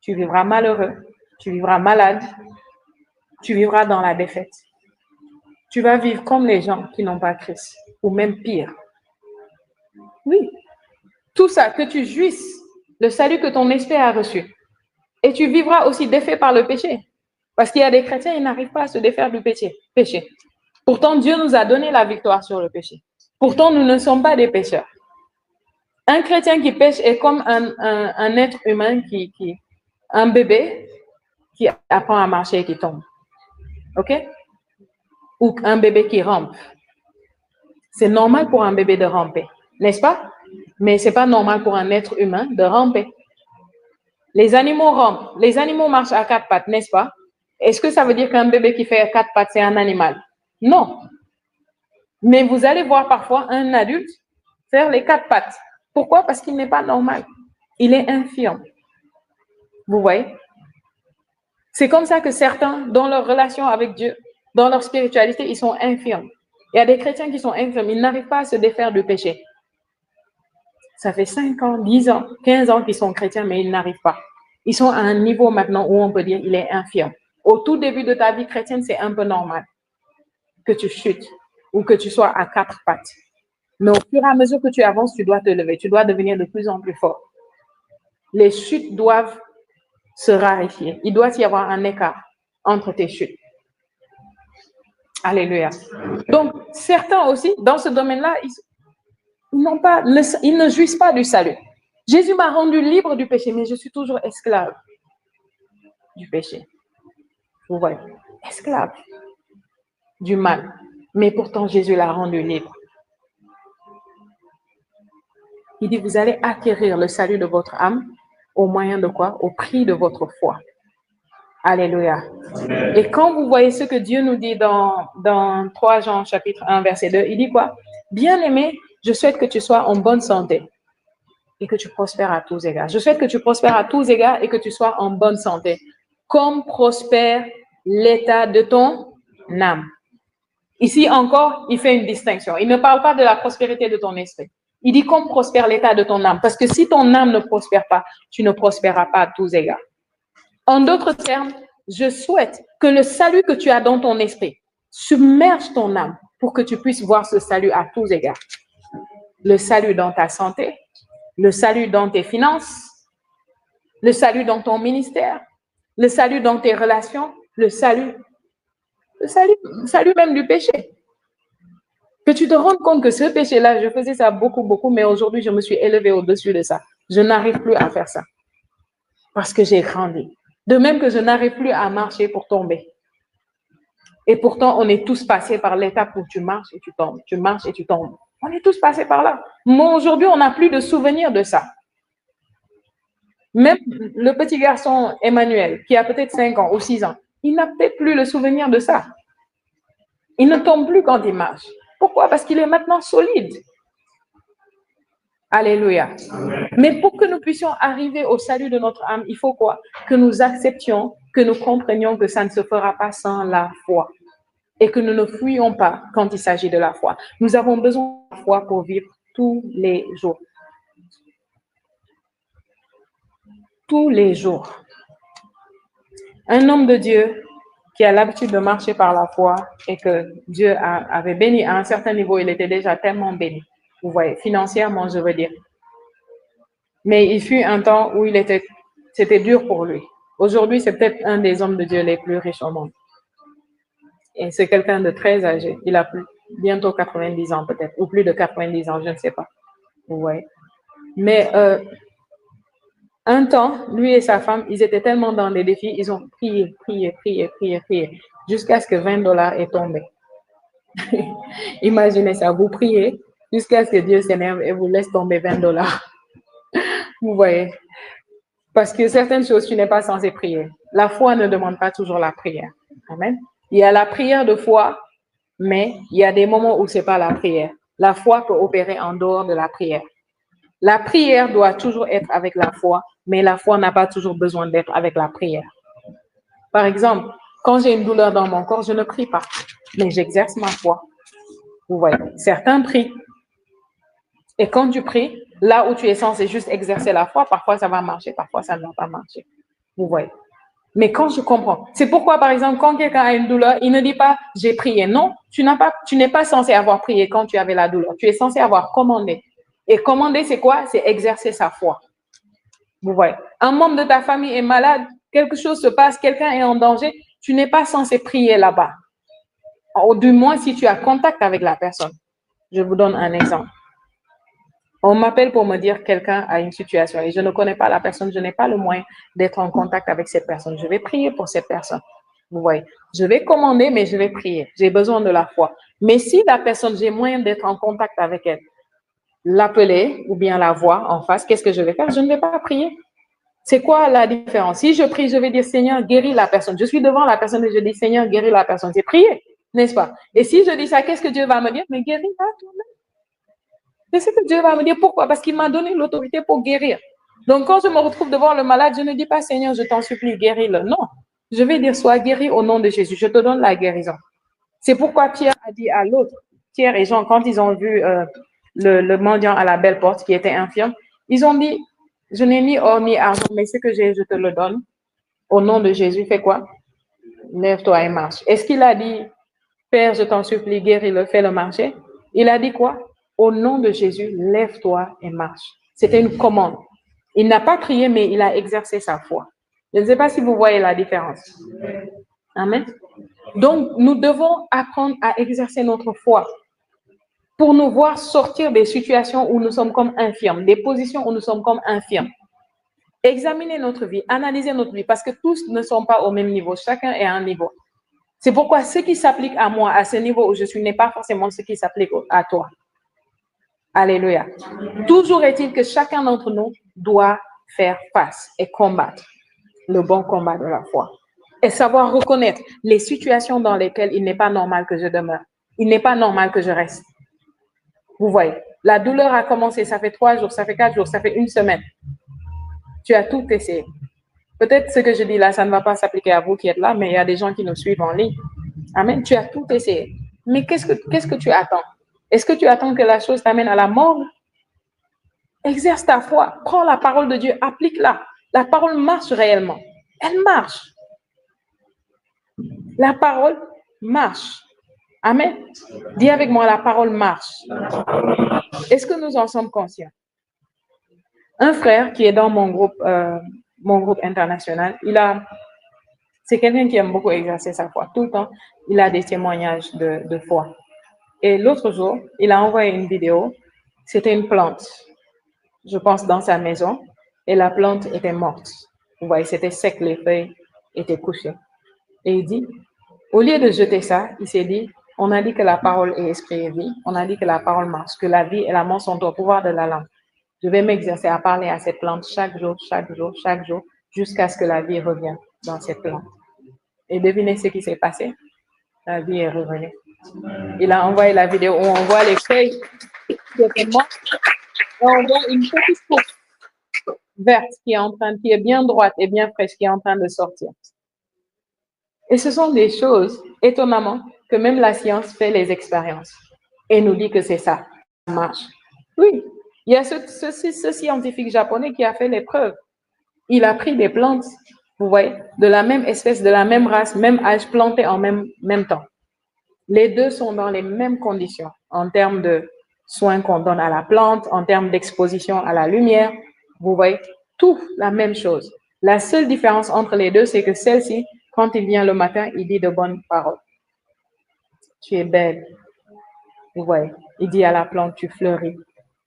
Tu vivras malheureux. Tu vivras malade. Tu vivras dans la défaite. Tu vas vivre comme les gens qui n'ont pas Christ, ou même pire. Oui. Tout ça, que tu jouisses le salut que ton esprit a reçu. Et tu vivras aussi défait par le péché. Parce qu'il y a des chrétiens, ils n'arrivent pas à se défaire du péché. Pourtant, Dieu nous a donné la victoire sur le péché. Pourtant, nous ne sommes pas des pécheurs. Un chrétien qui pêche est comme un être humain un bébé qui apprend à marcher et qui tombe. OK? Ou un bébé qui rampe. C'est normal pour un bébé de ramper, n'est-ce pas? Mais c'est pas normal pour un être humain de ramper. Les animaux rampent, les animaux marchent à 4 pattes, n'est-ce pas? Est-ce que ça veut dire qu'un bébé qui fait 4 pattes, c'est un animal? Non. Mais vous allez voir parfois un adulte faire les 4 pattes. Pourquoi? Parce qu'il n'est pas normal. Il est infirme. Vous voyez? C'est comme ça que certains, dans leur relation avec Dieu, dans leur spiritualité, ils sont infirmes. Il y a des chrétiens qui sont infirmes, ils n'arrivent pas à se défaire du péché. Ça fait 5 ans, 10 ans, 15 ans qu'ils sont chrétiens, mais ils n'arrivent pas. Ils sont à un niveau maintenant où on peut dire qu'il est infirme. Au tout début de ta vie chrétienne, c'est un peu normal que tu chutes ou que tu sois à 4 pattes. Mais au fur et à mesure que tu avances, tu dois te lever, tu dois devenir de plus en plus fort. Les chutes doivent se raréfier. Il doit y avoir un écart entre tes chutes. Alléluia. Donc, certains aussi, dans ce domaine-là, ils ne jouissent pas du salut. Jésus m'a rendu libre du péché, mais je suis toujours esclave du péché. Vous voyez, esclave du mal. Mais pourtant, Jésus l'a rendu libre. Il dit, vous allez acquérir le salut de votre âme au moyen de quoi? Au prix de votre foi. Alléluia. Amen. Et quand vous voyez ce que Dieu nous dit dans 3 Jean chapitre 1 verset 2, il dit quoi? Bien-aimé, je souhaite que tu sois en bonne santé et que tu prospères à tous égards. Je souhaite que tu prospères à tous égards et que tu sois en bonne santé, comme prospère l'état de ton âme. Ici encore, il fait une distinction. Il ne parle pas de la prospérité de ton esprit. Il dit comme prospère l'état de ton âme. Parce que si ton âme ne prospère pas, tu ne prospéreras pas à tous égards. En d'autres termes, je souhaite que le salut que tu as dans ton esprit submerge ton âme pour que tu puisses voir ce salut à tous égards. Le salut dans ta santé, le salut dans tes finances, le salut dans ton ministère, le salut dans tes relations, le salut même du péché. Que tu te rendes compte que ce péché-là, je faisais ça beaucoup, mais aujourd'hui, je me suis élevée au-dessus de ça. Je n'arrive plus à faire ça parce que j'ai grandi. De même que je n'arrive plus à marcher pour tomber. Et pourtant, on est tous passés par l'étape où tu marches et tu tombes. Tu marches et tu tombes. On est tous passés par là. Mais aujourd'hui, on n'a plus de souvenir de ça. Même le petit garçon Emmanuel, qui a peut-être 5 ans ou 6 ans, il n'a peut-être plus le souvenir de ça. Il ne tombe plus quand il marche. Pourquoi? Parce qu'il est maintenant solide. Alléluia. Amen. Mais pour que nous puissions arriver au salut de notre âme, il faut quoi? Que nous acceptions, que nous comprenions que ça ne se fera pas sans la foi. Et que nous ne fuyions pas quand il s'agit de la foi. Nous avons besoin de la foi pour vivre tous les jours. Tous les jours. Un homme de Dieu qui a l'habitude de marcher par la foi et que Dieu avait béni à un certain niveau, il était déjà tellement béni. Vous voyez, financièrement, je veux dire. Mais il fut un temps où c'était dur pour lui. Aujourd'hui, c'est peut-être un des hommes de Dieu les plus riches au monde. Et c'est quelqu'un de très âgé. Il a bientôt 90 ans peut-être, ou plus de 90 ans, je ne sais pas. Vous voyez. Mais un temps, lui et sa femme, ils étaient tellement dans les défis, ils ont prié, jusqu'à ce que $20 est tombé. Imaginez ça, vous priez jusqu'à ce que Dieu s'énerve et vous laisse tomber $20. Vous voyez. Parce que certaines choses, tu n'es pas censé prier. La foi ne demande pas toujours la prière. Amen. Il y a la prière de foi, mais il y a des moments où ce n'est pas la prière. La foi peut opérer en dehors de la prière. La prière doit toujours être avec la foi, mais la foi n'a pas toujours besoin d'être avec la prière. Par exemple, quand j'ai une douleur dans mon corps, je ne prie pas, mais j'exerce ma foi. Vous voyez, certains prient. Et quand tu pries, là où tu es censé juste exercer la foi, parfois ça va marcher, parfois ça ne va pas marcher. Vous voyez. Mais quand je comprends, c'est pourquoi, par exemple, quand quelqu'un a une douleur, il ne dit pas « j'ai prié ». Non, tu n'es pas censé avoir prié quand tu avais la douleur. Tu es censé avoir commandé. Et commander, c'est quoi? C'est exercer sa foi. Vous voyez. Un membre de ta famille est malade, quelque chose se passe, quelqu'un est en danger, tu n'es pas censé prier là-bas. Ou du moins, si tu as contact avec la personne. Je vous donne un exemple. On m'appelle pour me dire que quelqu'un a une situation et je ne connais pas la personne, je n'ai pas le moyen d'être en contact avec cette personne. Je vais prier pour cette personne. Vous voyez, je vais commander, mais je vais prier. J'ai besoin de la foi. Mais si la personne, j'ai moyen d'être en contact avec elle, l'appeler ou bien la voir en face, qu'est-ce que je vais faire? Je ne vais pas prier. C'est quoi la différence? Si je prie, je vais dire Seigneur, guéris la personne. Je suis devant la personne et je dis Seigneur, guéris la personne. C'est prier, n'est-ce pas? Et si je dis ça, qu'est-ce que Dieu va me dire? Mais guéris-la toi-même. C'est ce que Dieu va me dire. Pourquoi? Parce qu'il m'a donné l'autorité pour guérir. Donc, quand je me retrouve devant le malade, je ne dis pas, Seigneur, je t'en supplie, guéris-le. Non. Je vais dire, sois guéri au nom de Jésus. Je te donne la guérison. C'est pourquoi Pierre a dit à l'autre, Pierre et Jean, quand ils ont vu le mendiant à la belle porte qui était infirme, ils ont dit, je n'ai ni or ni argent, mais ce que j'ai, je te le donne. Au nom de Jésus, fais quoi? Lève-toi et marche. Est-ce qu'il a dit, Père, je t'en supplie, guéris-le, fais-le marcher? Il a dit quoi? Au nom de Jésus, lève-toi et marche. C'était une commande. Il n'a pas prié, mais il a exercé sa foi. Je ne sais pas si vous voyez la différence. Amen. Donc, nous devons apprendre à exercer notre foi pour nous voir sortir des situations où nous sommes comme infirmes, des positions où nous sommes comme infirmes. Examiner notre vie, analyser notre vie, parce que tous ne sont pas au même niveau. Chacun est à un niveau. C'est pourquoi ce qui s'applique à moi, à ce niveau où je suis, n'est pas forcément ce qui s'applique à toi. Alléluia. Toujours est-il que chacun d'entre nous doit faire face et combattre le bon combat de la foi. Et savoir reconnaître les situations dans lesquelles il n'est pas normal que je demeure. Il n'est pas normal que je reste. Vous voyez, la douleur a commencé, ça fait 3 jours, ça fait 4 jours, ça fait 1 semaine. Tu as tout essayé. Peut-être ce que je dis là, ça ne va pas s'appliquer à vous qui êtes là, mais il y a des gens qui nous suivent en ligne. Amen. Tu as tout essayé. Mais qu'est-ce que tu attends? Est-ce que tu attends que la chose t'amène à la mort? Exerce ta foi. Prends la parole de Dieu, applique-la. La parole marche réellement. Elle marche. La parole marche. Amen. Dis avec moi, la parole marche. Est-ce que nous en sommes conscients? Un frère qui est dans mon groupe international, c'est quelqu'un qui aime beaucoup exercer sa foi. Tout le temps, il a des témoignages de foi. Et l'autre jour, il a envoyé une vidéo. C'était une plante, je pense, dans sa maison. Et la plante était morte. Vous voyez, c'était sec, les feuilles étaient couchées. Et il dit, au lieu de jeter ça, il s'est dit, on a dit que la parole est esprit et vie. On a dit que la parole marche, que la vie et la mort sont au pouvoir de la langue. Je vais m'exercer à parler à cette plante chaque jour, jusqu'à ce que la vie revienne dans cette plante. Et devinez ce qui s'est passé? La vie est revenue. Il a envoyé la vidéo où on voit les feuilles qui étaient mortes et on voit une petite pousse verte qui est bien droite et bien fraîche, qui est en train de sortir. Et ce sont des choses, étonnamment, que même la science fait les expériences et nous dit que c'est ça, ça marche. Oui, il y a ce scientifique japonais qui a fait les preuves. Il a pris des plantes, vous voyez, de la même espèce, de la même race, même âge, plantées en même temps. Les deux sont dans les mêmes conditions en termes de soins qu'on donne à la plante, en termes d'exposition à la lumière. Vous voyez, tout la même chose. La seule différence entre les deux, c'est que celle-ci, quand il vient le matin, il dit de bonnes paroles. Tu es belle. Vous voyez, il dit à la plante, tu fleuris,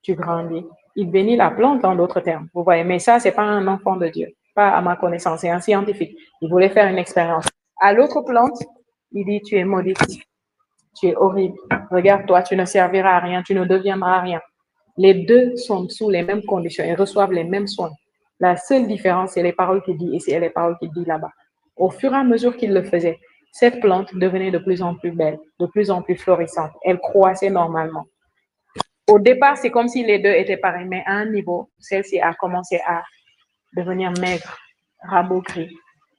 tu grandis. Il bénit la plante en d'autres termes. Vous voyez, mais ça, c'est pas un enfant de Dieu, pas à ma connaissance, c'est un scientifique. Il voulait faire une expérience. À l'autre plante, il dit, tu es maudite. Tu es horrible. Regarde-toi, tu ne serviras à rien, tu ne deviendras rien. Les deux sont sous les mêmes conditions et reçoivent les mêmes soins. La seule différence, c'est les paroles qu'il dit ici et les paroles qu'il dit là-bas. Au fur et à mesure qu'il le faisait, cette plante devenait de plus en plus belle, de plus en plus florissante. Elle croissait normalement. Au départ, c'est comme si les deux étaient pareils, mais à un niveau, celle-ci a commencé à devenir maigre, rabougrie,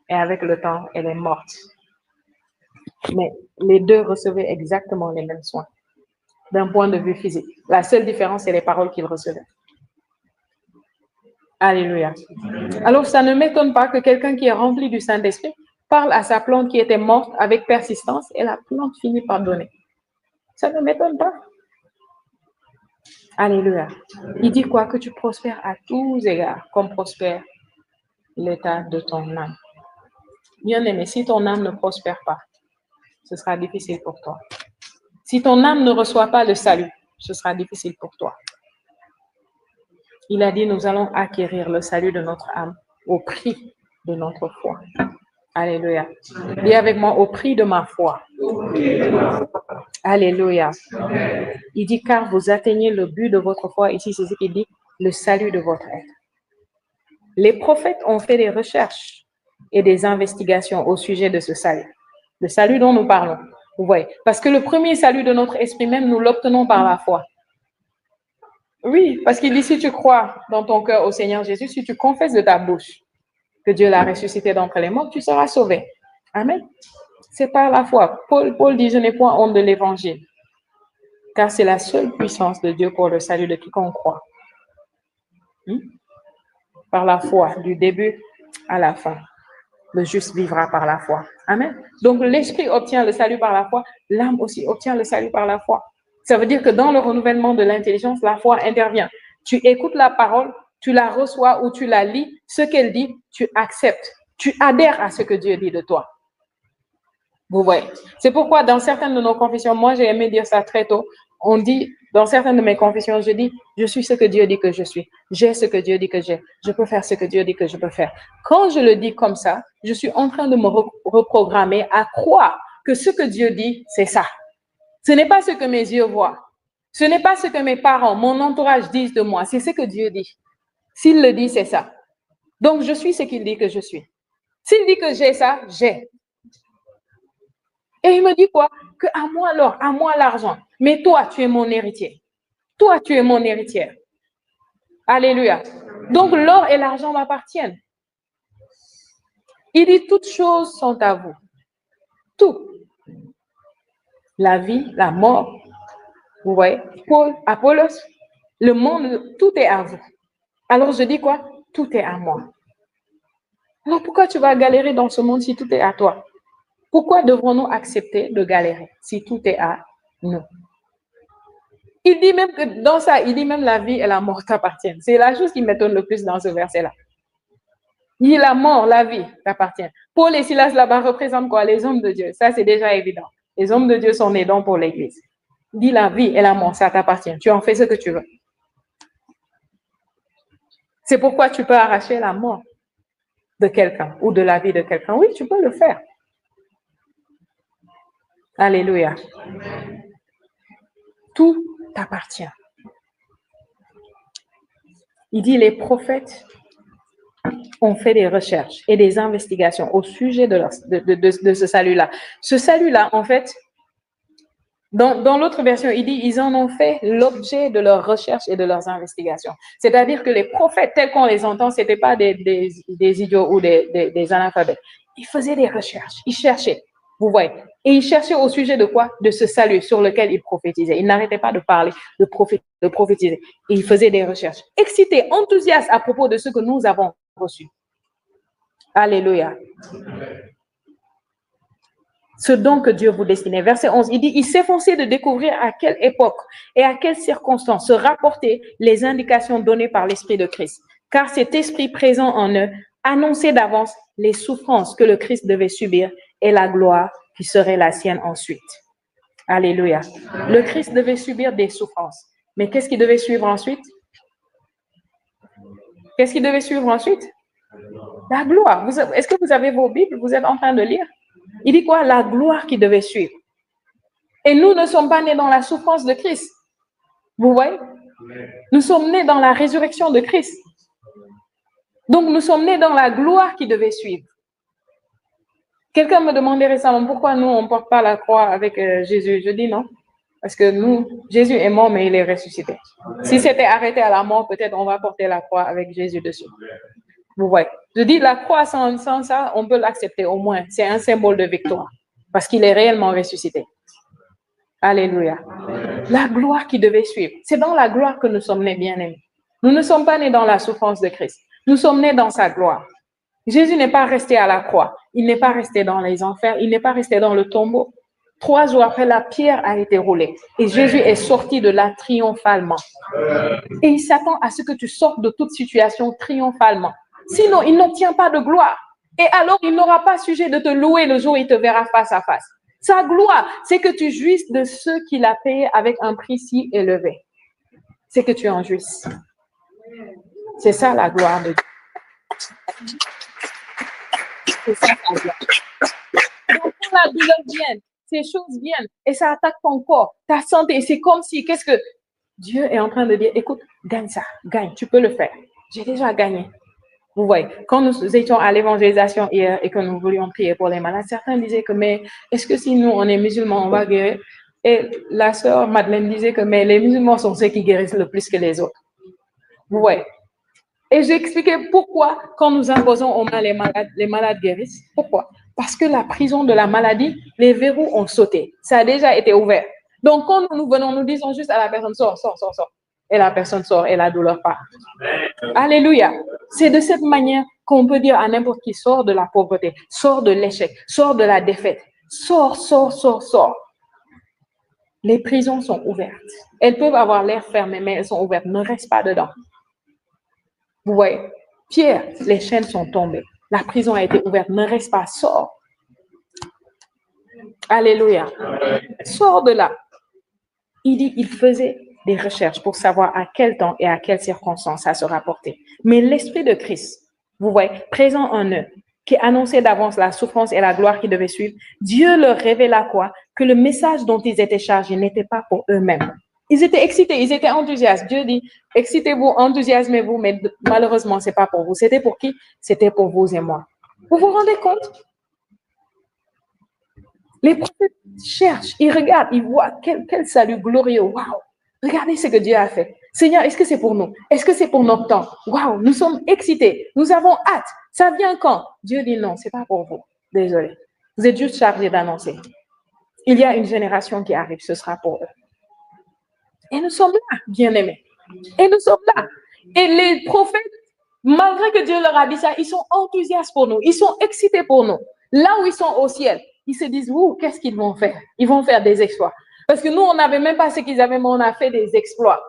et avec le temps, elle est morte. Mais les deux recevaient exactement les mêmes soins, d'un point de vue physique. La seule différence, c'est les paroles qu'ils recevaient. Alléluia. Alors, ça ne m'étonne pas que quelqu'un qui est rempli du Saint-Esprit parle à sa plante qui était morte avec persistance et la plante finit par donner. Ça ne m'étonne pas. Alléluia. Il dit quoi? Que tu prospères à tous égards, comme prospère l'état de ton âme. Bien-aimé, si ton âme ne prospère pas, ce sera difficile pour toi. Si ton âme ne reçoit pas le salut, ce sera difficile pour toi. Il a dit, nous allons acquérir le salut de notre âme au prix de notre foi. Alléluia. Dis avec moi, au prix de ma foi. Alléluia. Il dit, car vous atteignez le but de votre foi. Ici, c'est ce qu'il dit, le salut de votre être. Les prophètes ont fait des recherches et des investigations au sujet de ce salut. Le salut dont nous parlons. Vous voyez, parce que le premier salut de notre esprit même, nous l'obtenons par la foi. Oui, parce qu'il dit, si tu crois dans ton cœur au Seigneur Jésus, si tu confesses de ta bouche que Dieu l'a ressuscité d'entre les morts, tu seras sauvé. Amen. C'est par la foi. Paul dit, je n'ai point honte de l'évangile, car c'est la seule puissance de Dieu pour le salut de quiconque croit. Par la foi, du début à la fin. Le juste vivra par la foi. Amen. Donc, l'esprit obtient le salut par la foi, l'âme aussi obtient le salut par la foi. Ça veut dire que dans le renouvellement de l'intelligence, la foi intervient. Tu écoutes la parole, tu la reçois ou tu la lis, ce qu'elle dit, tu acceptes. Tu adhères à ce que Dieu dit de toi. Vous voyez. C'est pourquoi dans certaines de nos confessions, moi j'ai aimé dire ça très tôt, on dit, dans certaines de mes confessions, je dis, je suis ce que Dieu dit que je suis. J'ai ce que Dieu dit que j'ai. Je peux faire ce que Dieu dit que je peux faire. Quand je le dis comme ça, je suis en train de me reprogrammer à croire que ce que Dieu dit, c'est ça. Ce n'est pas ce que mes yeux voient. Ce n'est pas ce que mes parents, mon entourage disent de moi. C'est ce que Dieu dit. S'il le dit, c'est ça. Donc, je suis ce qu'il dit que je suis. S'il dit que j'ai ça, j'ai. Et il me dit quoi? Que à moi l'or, à moi l'argent. Mais toi, tu es mon héritier. Toi, tu es mon héritière. Alléluia. Donc, l'or et l'argent m'appartiennent. Il dit, toutes choses sont à vous. Tout. La vie, la mort. Vous voyez? Paul, Apollos, le monde, tout est à vous. Alors, je dis quoi? Tout est à moi. Alors, pourquoi tu vas galérer dans ce monde si tout est à toi? Pourquoi devrons-nous accepter de galérer si tout est à nous? Il dit même que dans ça, il dit même la vie et la mort t'appartiennent. C'est la chose qui m'étonne le plus dans ce verset-là. Il dit la mort, la vie t'appartient. Paul et Silas là-bas représentent quoi? Les hommes de Dieu. Ça, c'est déjà évident. Les hommes de Dieu sont aidants pour l'Église. Il dit la vie et la mort, ça t'appartient. Tu en fais ce que tu veux. C'est pourquoi tu peux arracher la mort de quelqu'un ou de la vie de quelqu'un. Oui, tu peux le faire. Alléluia. Tout t'appartient. Il dit les prophètes ont fait des recherches et des investigations au sujet de ce salut-là. Ce salut-là, en fait, dans l'autre version, il dit ils en ont fait l'objet de leurs recherches et de leurs investigations. C'est-à-dire que les prophètes, tels qu'on les entend, ce n'étaient pas des idiots ou des analphabètes. Ils faisaient des recherches, ils cherchaient, vous voyez. Et ils cherchaient au sujet de quoi? De ce salut sur lequel ils prophétisaient. Ils n'arrêtaient pas de parler, de prophétiser. Et ils faisaient des recherches. Excités, enthousiastes à propos de ce que nous avons reçu. Alléluia. Ce don que Dieu vous destinait. Verset 11, il dit, il s'efforçait de découvrir à quelle époque et à quelles circonstances se rapportaient les indications données par l'Esprit de Christ. Car cet Esprit présent en eux annonçait d'avance les souffrances que le Christ devait subir et la gloire qui serait la sienne ensuite. Alléluia. Le Christ devait subir des souffrances. Mais qu'est-ce qu'il devait suivre ensuite? Qu'est-ce qu'il devait suivre ensuite? La gloire. Est-ce que vous avez vos Bibles? Vous êtes en train de lire? Il dit quoi? La gloire qui devait suivre. Et nous ne sommes pas nés dans la souffrance de Christ. Vous voyez? Nous sommes nés dans la résurrection de Christ. Donc, nous sommes nés dans la gloire qui devait suivre. Quelqu'un me demandait récemment pourquoi nous, on ne porte pas la croix avec Jésus. Je dis non. Parce que nous, Jésus est mort, mais il est ressuscité. Si c'était arrêté à la mort, peut-être on va porter la croix avec Jésus dessus. Vous voyez. Je dis la croix sans ça, on peut l'accepter au moins. C'est un symbole de victoire. Parce qu'il est réellement ressuscité. Alléluia. La gloire qui devait suivre. C'est dans la gloire que nous sommes nés, bien-aimés. Nous ne sommes pas nés dans la souffrance de Christ. Nous sommes nés dans sa gloire. Jésus n'est pas resté à la croix. Il n'est pas resté dans les enfers. Il n'est pas resté dans le tombeau. 3 jours après, la pierre a été roulée. Et Jésus est sorti de là triomphalement. Et il s'attend à ce que tu sortes de toute situation triomphalement. Sinon, il n'obtient pas de gloire. Et alors, il n'aura pas sujet de te louer le jour où il te verra face à face. Sa gloire, c'est que tu jouisses de ce qu'il a payé avec un prix si élevé. C'est que tu en jouisses. C'est ça la gloire de Dieu. C'est ça la gloire. Donc, quand la douleur vient, ces choses viennent et ça attaque ton corps, ta santé. C'est comme si, qu'est-ce que Dieu est en train de dire? Écoute, gagne ça, gagne, tu peux le faire. J'ai déjà gagné. Vous voyez, quand nous étions à l'évangélisation hier et que nous voulions prier pour les malades, certains disaient que, mais est-ce que si nous, on est musulmans, on va guérir? Et la sœur Madeleine disait que, mais les musulmans sont ceux qui guérissent le plus que les autres. Vous voyez. Et j'ai expliqué pourquoi, quand nous imposons aux mains les malades guérissent. Pourquoi? Parce que la prison de la maladie, les verrous ont sauté. Ça a déjà été ouvert. Donc, quand nous venons, nous disons juste à la personne, sors. Et la personne sort et la douleur part. Alléluia. C'est de cette manière qu'on peut dire à n'importe qui, sors de la pauvreté, sors de l'échec, sors de la défaite. Sors. Les prisons sont ouvertes. Elles peuvent avoir l'air fermé, mais elles sont ouvertes. Ne reste pas dedans. Vous voyez, Pierre, les chaînes sont tombées. La prison a été ouverte. Ne reste pas, sors. Alléluia. Sors de là. Il dit, il faisait des recherches pour savoir à quel temps et à quelles circonstances ça se rapportait. Mais l'Esprit de Christ, vous voyez, présent en eux, qui annonçait d'avance la souffrance et la gloire qui devaient suivre, Dieu leur révéla quoi? Que le message dont ils étaient chargés n'était pas pour eux-mêmes. Ils étaient excités, ils étaient enthousiastes. Dieu dit, excitez-vous, enthousiasmez-vous, mais malheureusement, c'est pas pour vous. C'était pour qui? C'était pour vous et moi. Vous vous rendez compte? Les prophètes cherchent, ils regardent, ils voient quel salut glorieux. Waouh! Regardez ce que Dieu a fait. Seigneur, est-ce que c'est pour nous? Est-ce que c'est pour notre temps? Waouh! Nous sommes excités. Nous avons hâte. Ça vient quand? Dieu dit non, c'est pas pour vous. Désolé. Vous êtes juste chargés d'annoncer. Il y a une génération qui arrive, ce sera pour eux. Et nous sommes là, bien-aimés. Et nous sommes là. Et les prophètes, malgré que Dieu leur a dit ça, ils sont enthousiastes pour nous. Ils sont excités pour nous. Là où ils sont au ciel, ils se disent, qu'est-ce qu'ils vont faire? Ils vont faire des exploits. Parce que nous, on n'avait même pas ce qu'ils avaient, mais on a fait des exploits.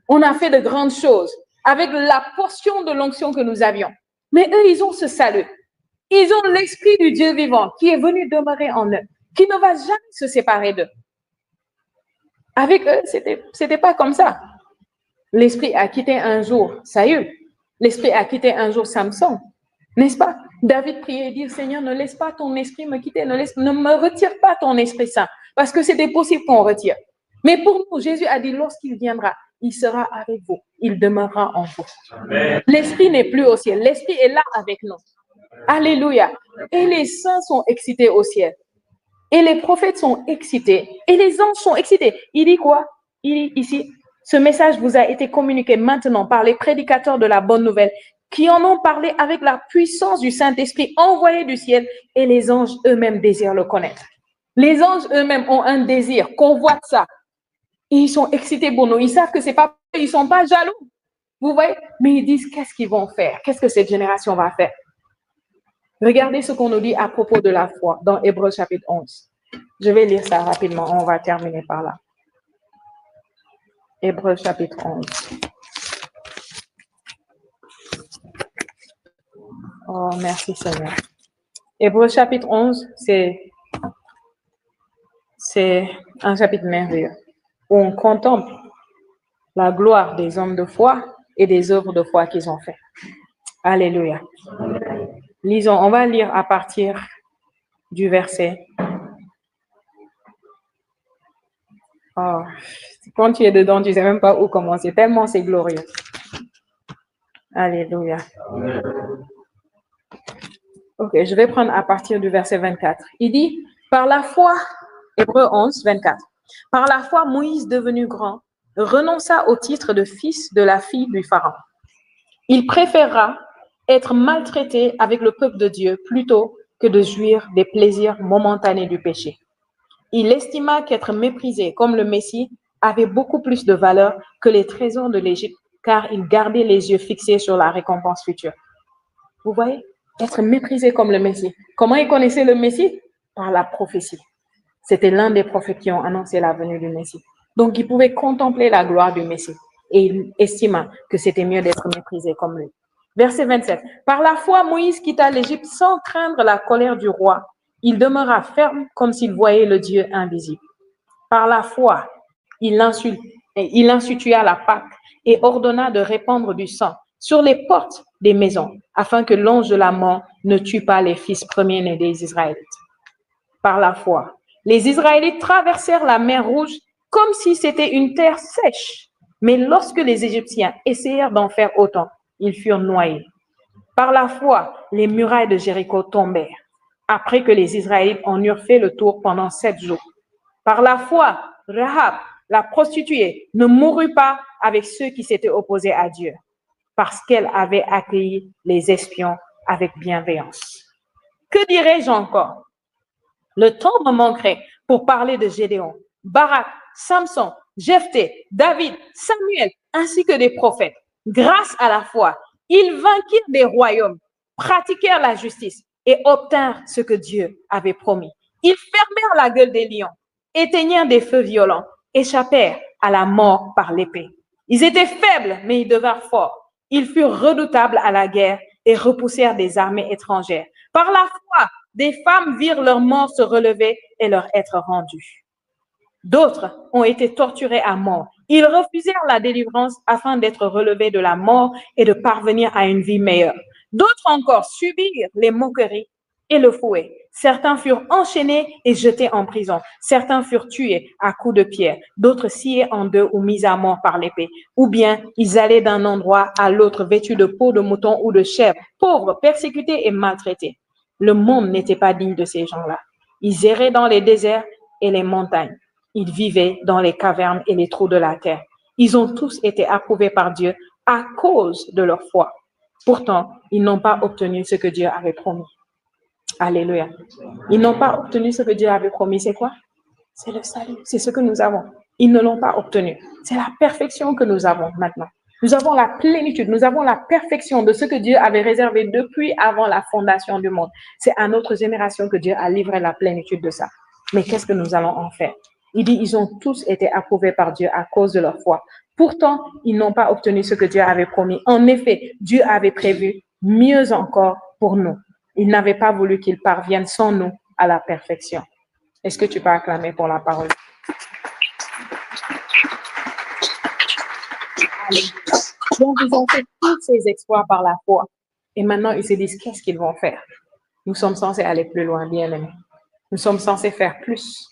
On a fait de grandes choses avec la portion de l'onction que nous avions. Mais eux, ils ont ce salut. Ils ont l'esprit du Dieu vivant qui est venu demeurer en eux, qui ne va jamais se séparer d'eux. Avec eux, c'était pas comme ça. L'esprit a quitté un jour Saül. L'esprit a quitté un jour Samson. N'est-ce pas? David priait et dit, Seigneur, ne laisse pas ton esprit me quitter, ne me retire pas ton esprit saint, parce que c'était possible qu'on retire. Mais pour nous, Jésus a dit, lorsqu'il viendra, il sera avec vous, il demeurera en vous. L'esprit n'est plus au ciel, l'esprit est là avec nous. Alléluia. Et les saints sont excités au ciel. Et les prophètes sont excités. Et les anges sont excités. Il dit quoi? Il dit ici, ce message vous a été communiqué maintenant par les prédicateurs de la bonne nouvelle, qui en ont parlé avec la puissance du Saint-Esprit envoyé du ciel, et les anges eux-mêmes désirent le connaître. Les anges eux-mêmes ont un désir, convoitent ça. Et ils sont excités pour nous. Ils savent que c'est pas, ils sont pas jaloux. Vous voyez? Mais ils disent, qu'est-ce qu'ils vont faire? Qu'est-ce que cette génération va faire? Regardez ce qu'on nous dit à propos de la foi dans Hébreux chapitre 11. Je vais lire ça rapidement. On va terminer par là. Hébreux chapitre 11. Oh, merci Seigneur. Hébreux chapitre 11, c'est un chapitre merveilleux où on contemple la gloire des hommes de foi et des œuvres de foi qu'ils ont fait. Alléluia. Lisons, on va lire à partir du verset. Oh, quand tu es dedans, tu ne sais même pas où commencer, tellement c'est glorieux. Alléluia. Ok, je vais prendre à partir du verset 24. Il dit, par la foi, Hébreux 11, 24, par la foi, Moïse, devenu grand, renonça au titre de fils de la fille du Pharaon. Il préféra être maltraité avec le peuple de Dieu plutôt que de jouir des plaisirs momentanés du péché. Il estima qu'être méprisé comme le Messie avait beaucoup plus de valeur que les trésors de l'Égypte, car il gardait les yeux fixés sur la récompense future. Vous voyez, être méprisé comme le Messie. Comment il connaissait le Messie? Par la prophétie. C'était l'un des prophètes qui ont annoncé la venue du Messie. Donc, il pouvait contempler la gloire du Messie et il estima que c'était mieux d'être méprisé comme lui. Verset 27. Par la foi, Moïse quitta l'Égypte sans craindre la colère du roi. Il demeura ferme comme s'il voyait le Dieu invisible. Par la foi, il institua la Pâque et ordonna de répandre du sang sur les portes des maisons, afin que l'ange de la mort ne tue pas les fils premiers-nés des Israélites. Par la foi, les Israélites traversèrent la mer Rouge comme si c'était une terre sèche. Mais lorsque les Égyptiens essayèrent d'en faire autant, ils furent noyés. Par la foi, les murailles de Jéricho tombèrent, après que les Israélites en eurent fait le tour pendant 7 jours. Par la foi, Rahab, la prostituée, ne mourut pas avec ceux qui s'étaient opposés à Dieu, parce qu'elle avait accueilli les espions avec bienveillance. Que dirais-je encore? Le temps me manquerait pour parler de Gédéon, Barak, Samson, Jephthé, David, Samuel, ainsi que des prophètes. Grâce à la foi, ils vainquirent des royaumes, pratiquèrent la justice et obtinrent ce que Dieu avait promis. Ils fermèrent la gueule des lions, éteignirent des feux violents, échappèrent à la mort par l'épée. Ils étaient faibles, mais ils devinrent forts. Ils furent redoutables à la guerre et repoussèrent des armées étrangères. Par la foi, des femmes virent leurs morts se relever et leur être rendus. D'autres ont été torturés à mort. Ils refusèrent la délivrance afin d'être relevés de la mort et de parvenir à une vie meilleure. D'autres encore subirent les moqueries et le fouet. Certains furent enchaînés et jetés en prison. Certains furent tués à coups de pierre. D'autres sciés en deux ou mis à mort par l'épée. Ou bien ils allaient d'un endroit à l'autre vêtus de peau de mouton ou de chèvre, pauvres, persécutés et maltraités. Le monde n'était pas digne de ces gens-là. Ils erraient dans les déserts et les montagnes. Ils vivaient dans les cavernes et les trous de la terre. Ils ont tous été approuvés par Dieu à cause de leur foi. Pourtant, ils n'ont pas obtenu ce que Dieu avait promis. Alléluia. Ils n'ont pas obtenu ce que Dieu avait promis. C'est quoi? C'est le salut. C'est ce que nous avons. Ils ne l'ont pas obtenu. C'est la perfection que nous avons maintenant. Nous avons la plénitude, nous avons la perfection de ce que Dieu avait réservé depuis avant la fondation du monde. C'est à notre génération que Dieu a livré la plénitude de ça. Mais qu'est-ce que nous allons en faire? Il dit, ils ont tous été approuvés par Dieu à cause de leur foi. Pourtant, ils n'ont pas obtenu ce que Dieu avait promis. En effet, Dieu avait prévu mieux encore pour nous. Il n'avait pas voulu qu'ils parviennent sans nous à la perfection. Est-ce que tu peux acclamer pour la parole? Donc, ils ont fait tous ces exploits par la foi. Et maintenant, ils se disent, qu'est-ce qu'ils vont faire? Nous sommes censés aller plus loin, bien-aimés. Nous sommes censés faire plus.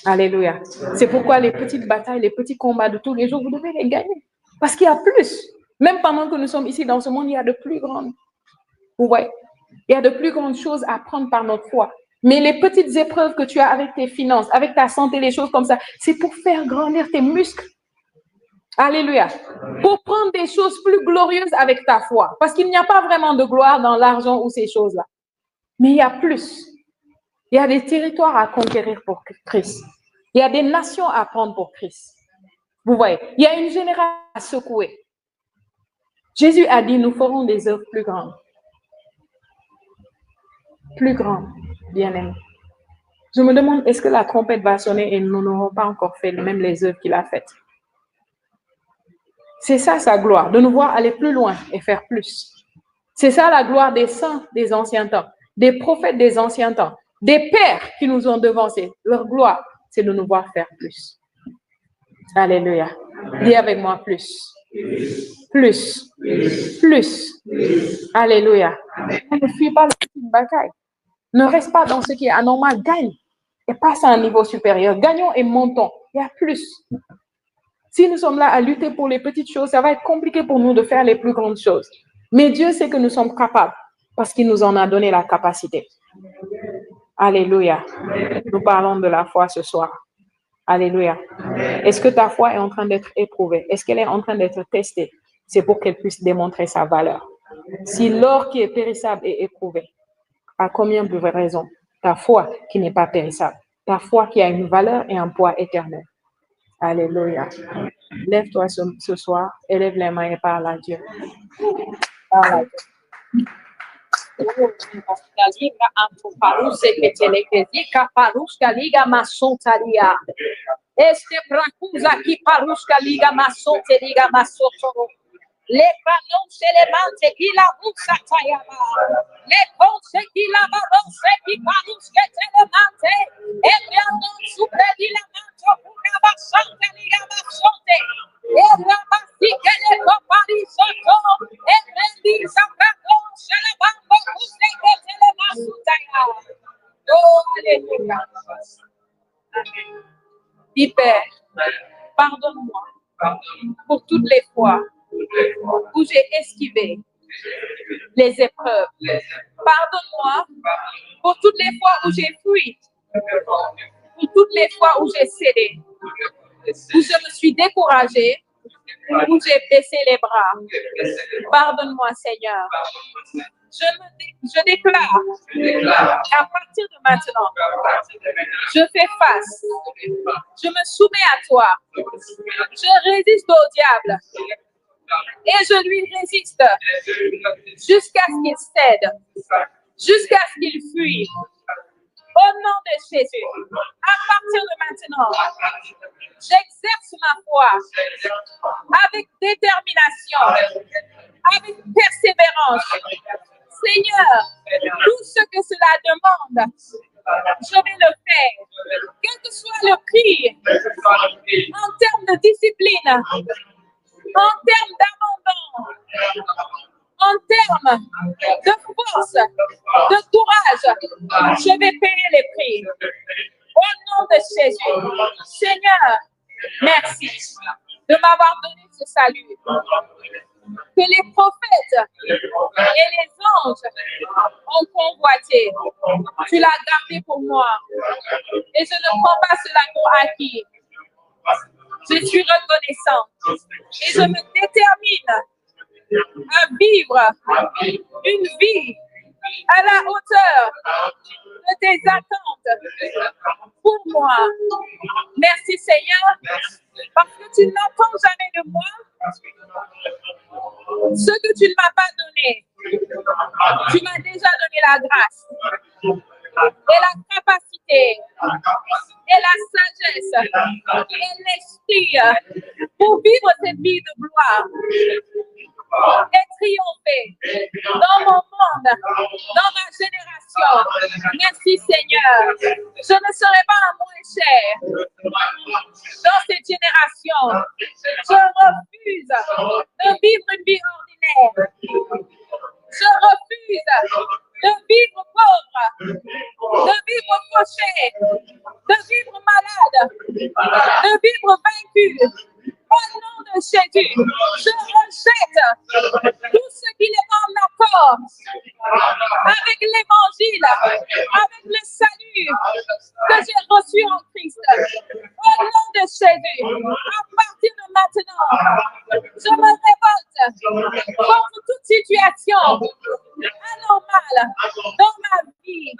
Alléluia. C'est pourquoi les petites batailles, les petits combats de tous les jours, vous devez les gagner. Parce qu'il y a plus. Même pendant que nous sommes ici dans ce monde, il y a de plus grandes. Vous voyez? Il y a de plus grandes choses à prendre par notre foi. Mais les petites épreuves que tu as avec tes finances, avec ta santé, les choses comme ça, c'est pour faire grandir tes muscles. Alléluia. Pour prendre des choses plus glorieuses avec ta foi. Parce qu'il n'y a pas vraiment de gloire dans l'argent ou ces choses-là. Mais il y a plus. Il y a des territoires à conquérir pour Christ. Il y a des nations à prendre pour Christ. Vous voyez, il y a une génération à secouer. Jésus a dit, nous ferons des œuvres plus grandes. Plus grandes, bien-aimés. Je me demande, est-ce que la trompette va sonner et nous n'aurons pas encore fait même les œuvres qu'il a faites? C'est ça sa gloire, de nous voir aller plus loin et faire plus. C'est ça la gloire des saints des anciens temps, des prophètes des anciens temps, des pères qui nous ont devancés. Leur gloire, c'est de nous voir faire plus. Alléluia. Dis avec moi plus. Plus. Plus. Alléluia. Ne fuis pas la petite bataille. Ne reste pas dans ce qui est anormal. Gagne et passe à un niveau supérieur. Gagnons et montons. Il y a plus. Si nous sommes là à lutter pour les petites choses, ça va être compliqué pour nous de faire les plus grandes choses. Mais Dieu sait que nous sommes capables parce qu'il nous en a donné la capacité. Alléluia. Nous parlons de la foi ce soir. Alléluia. Est-ce que ta foi est en train d'être éprouvée? Est-ce qu'elle est en train d'être testée? C'est pour qu'elle puisse démontrer sa valeur. Si l'or qui est périssable est éprouvé, à combien de raisons? Ta foi qui n'est pas périssable, ta foi qui a une valeur et un poids éternel. Alléluia. Lève-toi ce soir, élève les mains et parle à Dieu. Parle à Dieu. Este pracuza aqui parusca liga maçonte liga maçoto. Le canon se levante qui la busa tayaba. Le conse qui la barose qui parusca te levante. E piano supre di la manto pura basante liga maçonte. E rabasi que le copari soto. E rendi sapato se levante use que te levante tayaba. Oh, alléluia. Amen. Dis Père, pardonne-moi pour toutes les fois où j'ai esquivé les épreuves. Pardonne-moi pour toutes les fois où j'ai fui, pour toutes les fois où j'ai cédé, où je me suis découragée, où j'ai baissé les bras. Pardonne-moi, Seigneur. Je déclare qu'à partir de maintenant, je fais face, je me soumets à toi, je résiste au diable et je lui résiste jusqu'à ce qu'il cède, jusqu'à ce qu'il fuit. Au nom de Jésus, à partir de maintenant, j'exerce ma foi avec détermination, avec persévérance. Seigneur, tout ce que cela demande, je vais le faire, quel que soit le prix, en termes de discipline, en termes d'abandon, en termes de force, de courage, je vais payer les prix. Au nom de Jésus, Seigneur, merci de m'avoir donné ce salut. Que les prophètes et les anges ont convoité. Tu l'as gardé pour moi. Et je ne prends pas cela pour acquis. Je suis reconnaissante. Et je me détermine à vivre une vie à la hauteur de tes attentes pour moi. Merci Seigneur, parce que tu n'entends jamais de moi ce que tu ne m'as pas donné. Tu m'as déjà donné la grâce et la capacité et la sagesse et l'esprit pour vivre cette vie de gloire et triompher dans mon monde, dans ma génération. Merci Seigneur. Je ne serai pas un moins cher dans cette génération. Je refuse de vivre une vie ordinaire. Je refuse de vivre pauvre, de vivre fauché, de vivre malade, de vivre vaincu. Au nom de Jésus, je rejette tout ce qui n'est pas en accord avec l'évangile, avec le salut que j'ai reçu en Christ. Au nom de Jésus, à partir de maintenant, je me révolte contre toute situation anormale dans ma vie.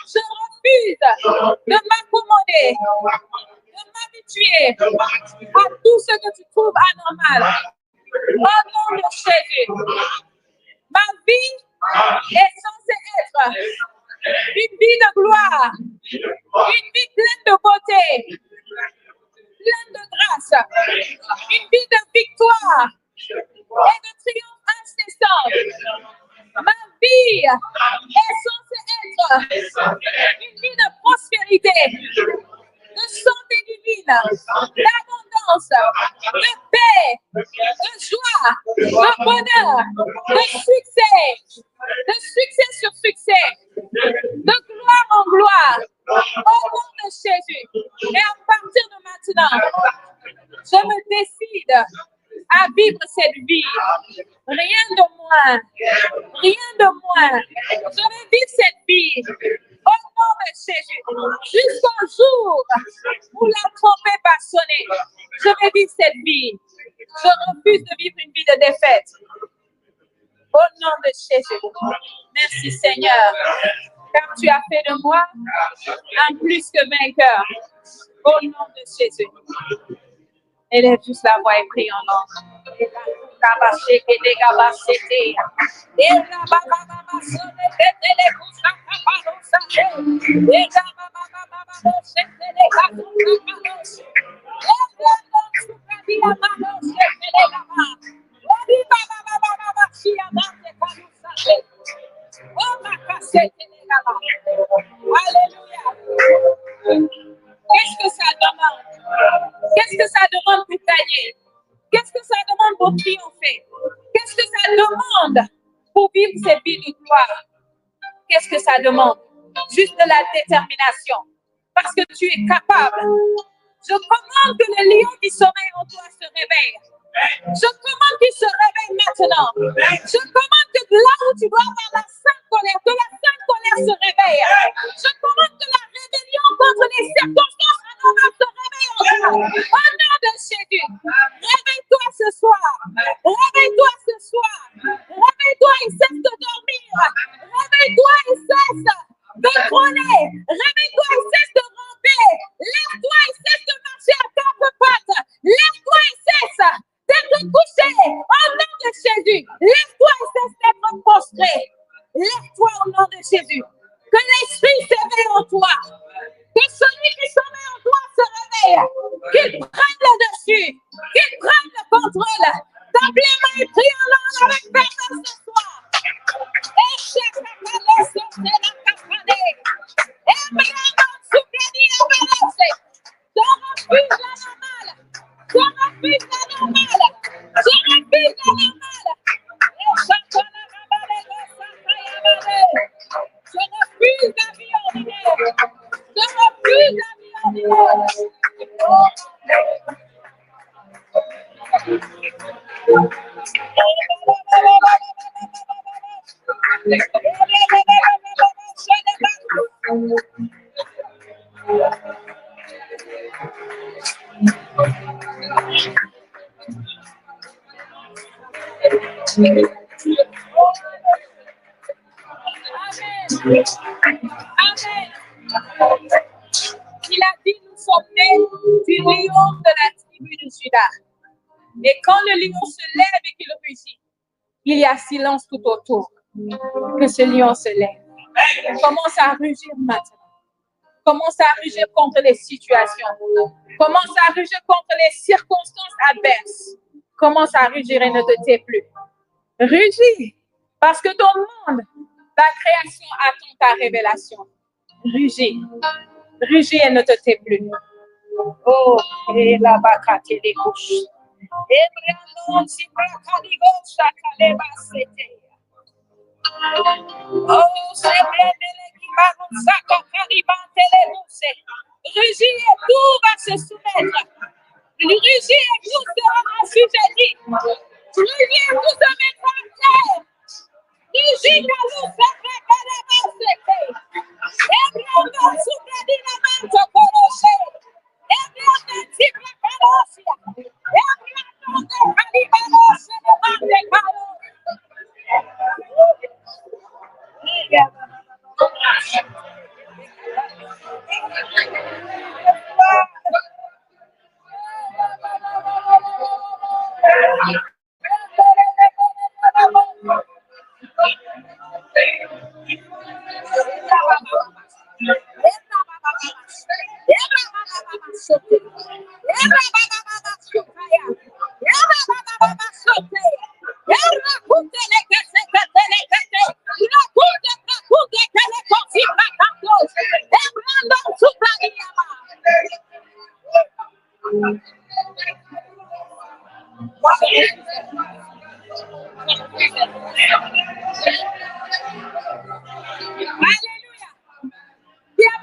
Je refuse de m'accommoder, de m'habituer à tout ce que tu trouves anormal. Au nom de Jésus, ma vie est censée être une vie de gloire, une vie pleine de beauté, pleine de grâce, une vie de victoire et de triomphe incessant. Ma vie est censée être une vie de prospérité, de santé divine, d'abondance, de paix, de joie, de bonheur, de succès sur succès, de gloire en gloire, au nom de Jésus. Et à partir de maintenant, je me décide décide à vivre cette vie. Rien de moins. Rien de moins. Je vais vivre cette vie. Au nom de Jésus. Jusqu'au jour où la trompette va sonner. Je vais vivre cette vie. Je refuse de vivre une vie de défaite. Au nom de Jésus. Merci Seigneur. Car tu as fait de moi un plus que vainqueur. Au nom de Jésus. Élève juste la voix et prie en nom. Alléluia. Qu'est-ce que ça demande? Qu'est-ce que ça demande pour gagner? Qu'est-ce que ça demande pour triompher? Qu'est-ce que ça demande pour vivre cette vie de gloire? Qu'est-ce que ça demande? Juste de la détermination. Parce que tu es capable. Je commande que le lion qui sommeille en toi se réveille. Je commande qu'il se réveille maintenant. Je commande que là où tu dois avoir la sainte colère, que la sainte colère se réveille. Je commande que la rébellion contre les circonstances anormales se réveille en toi. Au nom de Jésus, réveille-toi ce soir. Réveille-toi ce soir. Réveille-toi et cesse de dormir. Réveille-toi et cesse de trôner. Réveille-toi et cesse de ramper. Lève-toi et cesse de marcher à quatre pattes. Lève-toi et cesse d'être couché au nom de Jésus. Lève-toi et cesse d'être prostré. Lève-toi au nom de Jésus. Que l'esprit s'éveille en toi. Que celui qui sommeille en toi se réveille. Qu'il prenne le dessus. Qu'il prenne le contrôle. Tape les mains et prie en langue avec ferveur ce soir. Amen. Il a dit, nous sommes nés du lion de la tribu de Juda. Et quand le lion se lève et qu'il rugit, il y a silence tout autour. Que ce lion se lève. Commence à rugir maintenant. Commence à rugir contre les situations. Commence à rugir contre les circonstances adverses. Commence à rugir et ne te tais plus. Rugis, parce que ton monde, ta création attend ta révélation. Rugis. Rugis et ne te tais plus. Oh, et là-bas, les couches. Oh, c'est rugis et tout va se soumettre. Rugis et tout sera assujetti. Rugis et tout se mettra en terre. Rugis et tout se mettra en terre. Et bien, on souffle dynamite au coloché. Et bien, on type colosia. Et bien, on calibalos et le mande calos.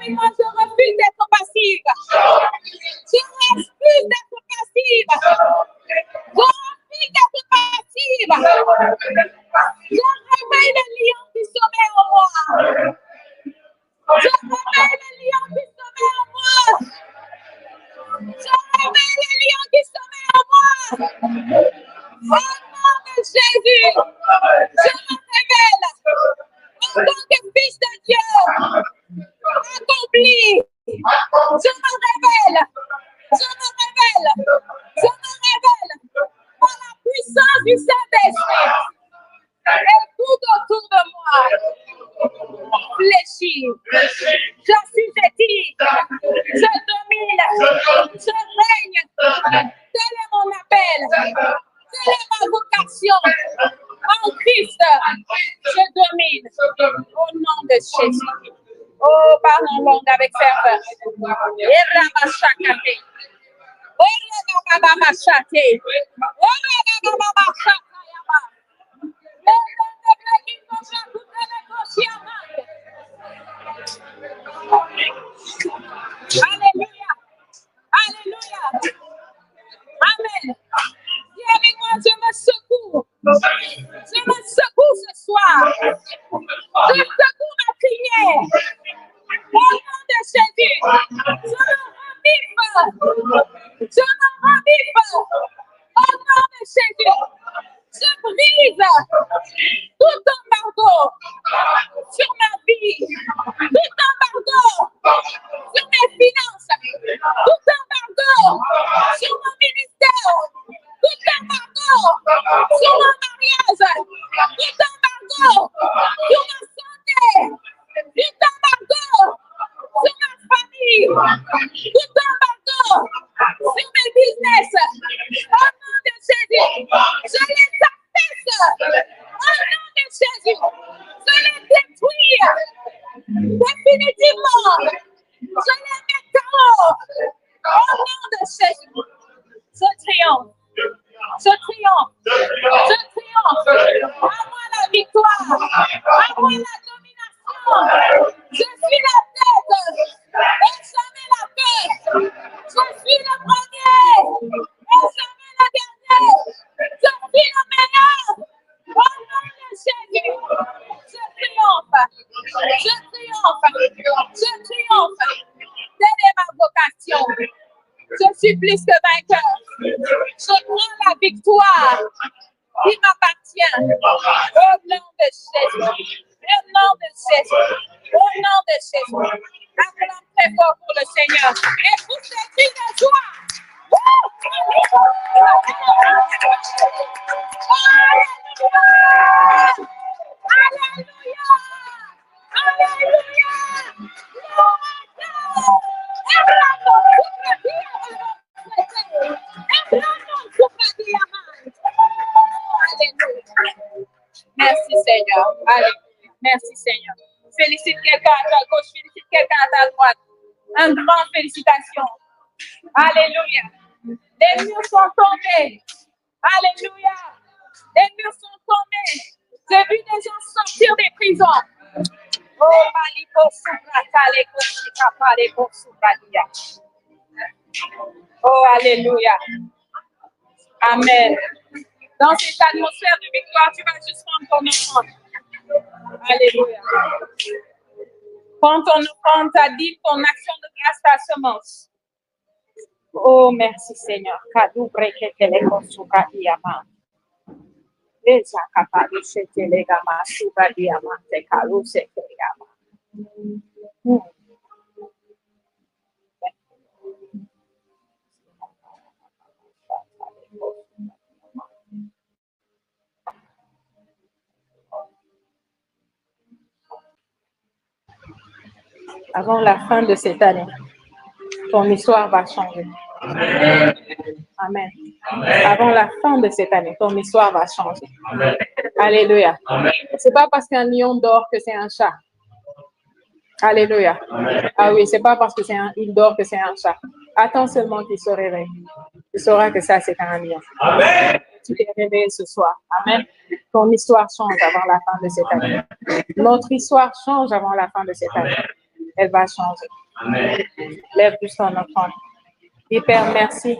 Moi, je refuse d'être passive. Je refuse d'être passive. Je réveille le lion qui sommeille en moi. Je réveille le lion qui sommeille en moi. Je réveille le lion qui sommeille en moi. Au nom de Jésus, je me révèle en tant que fils de Dieu accompli. Je me révèle. Je me révèle. Je me révèle par la puissance du Saint-Esprit. Et tout autour de moi fléchit. J'assujettis. Je domine. Je règne. Tel est mon appel. Telle est ma vocation. En Christ, je domine. Au nom de Jésus. Oh, parlons langue avec ferveur. Alléluia. Alléluia. Amen. Dis avec moi, je me secoue. Je me secoue ce soir. Je secoue ma prière. Au nom de Jésus, je me revive. Je me revive. Au nom de Jésus, je brise tout embargo sur ma vie, tout embargo sur mes finances, tout embargo sur mon ministère, tout embargo sur mon mariage, tout embargo sur ma santé, tout embargo sur ma famille, tout embargo sur mes business. Au nom de Jésus, je les affaisse. Au nom de Jésus, je les détruis définitivement. Je les mets KO. Au nom de Jésus, je triomphe. Je triomphe. Je triomphe. À moi la victoire. À moi la domination. Je suis la tête et jamais la tête. Je suis le premier et jamais le dernier. Je suis le meilleur. Au nom de Jésus, je triomphe. Je triomphe. Je triomphe. Telle est ma vocation. Je suis plus que vainqueur. Je prends la victoire qui m'appartient. Au nom de Jésus. Au nom de Jésus. Au nom de Jésus. Acclame très fort pour le Seigneur. Et pour ces cris de joie. Alléluia! Alléluia! Merci Seigneur. Alléluia. Merci Seigneur. Félicite quelqu'un à ta gauche, félicite quelqu'un à ta droite. Une grande félicitation. Alléluia. Les murs sont tombés. Alléluia. Les murs sont tombés. J'ai vu des gens sortir des prisons. Oh, Maliko Subrata, Leko Shikapa, Leko Subradia. Oh, Alléluia. Amen. Dans cette atmosphère de victoire, tu vas juste prendre ton offrande. Alléluia. Prends ton offrande, ta dîme, ton action de grâce, ta semence. Oh, merci Seigneur. Kadou brekete leko subradiama. Eza kapari sete legama subradiama te kalu sete legama. Avant la fin de cette année, ton histoire va changer. Amen. Amen. Avant la fin de cette année, ton histoire va changer. Amen. Alléluia. C'est pas parce qu'un lion dort que c'est un chat. Alléluia. Amen. Ah oui, c'est pas parce que il dort que c'est un chat. Attends seulement qu'il se réveille. Tu sauras que ça, c'est un lion. Amen. Tu t'es réveillé ce soir. Amen. Ton histoire change avant la fin de cette année. Notre histoire change avant la fin de cette année. Elle va changer. Amen. Lève juste ton offrande. Et Père, merci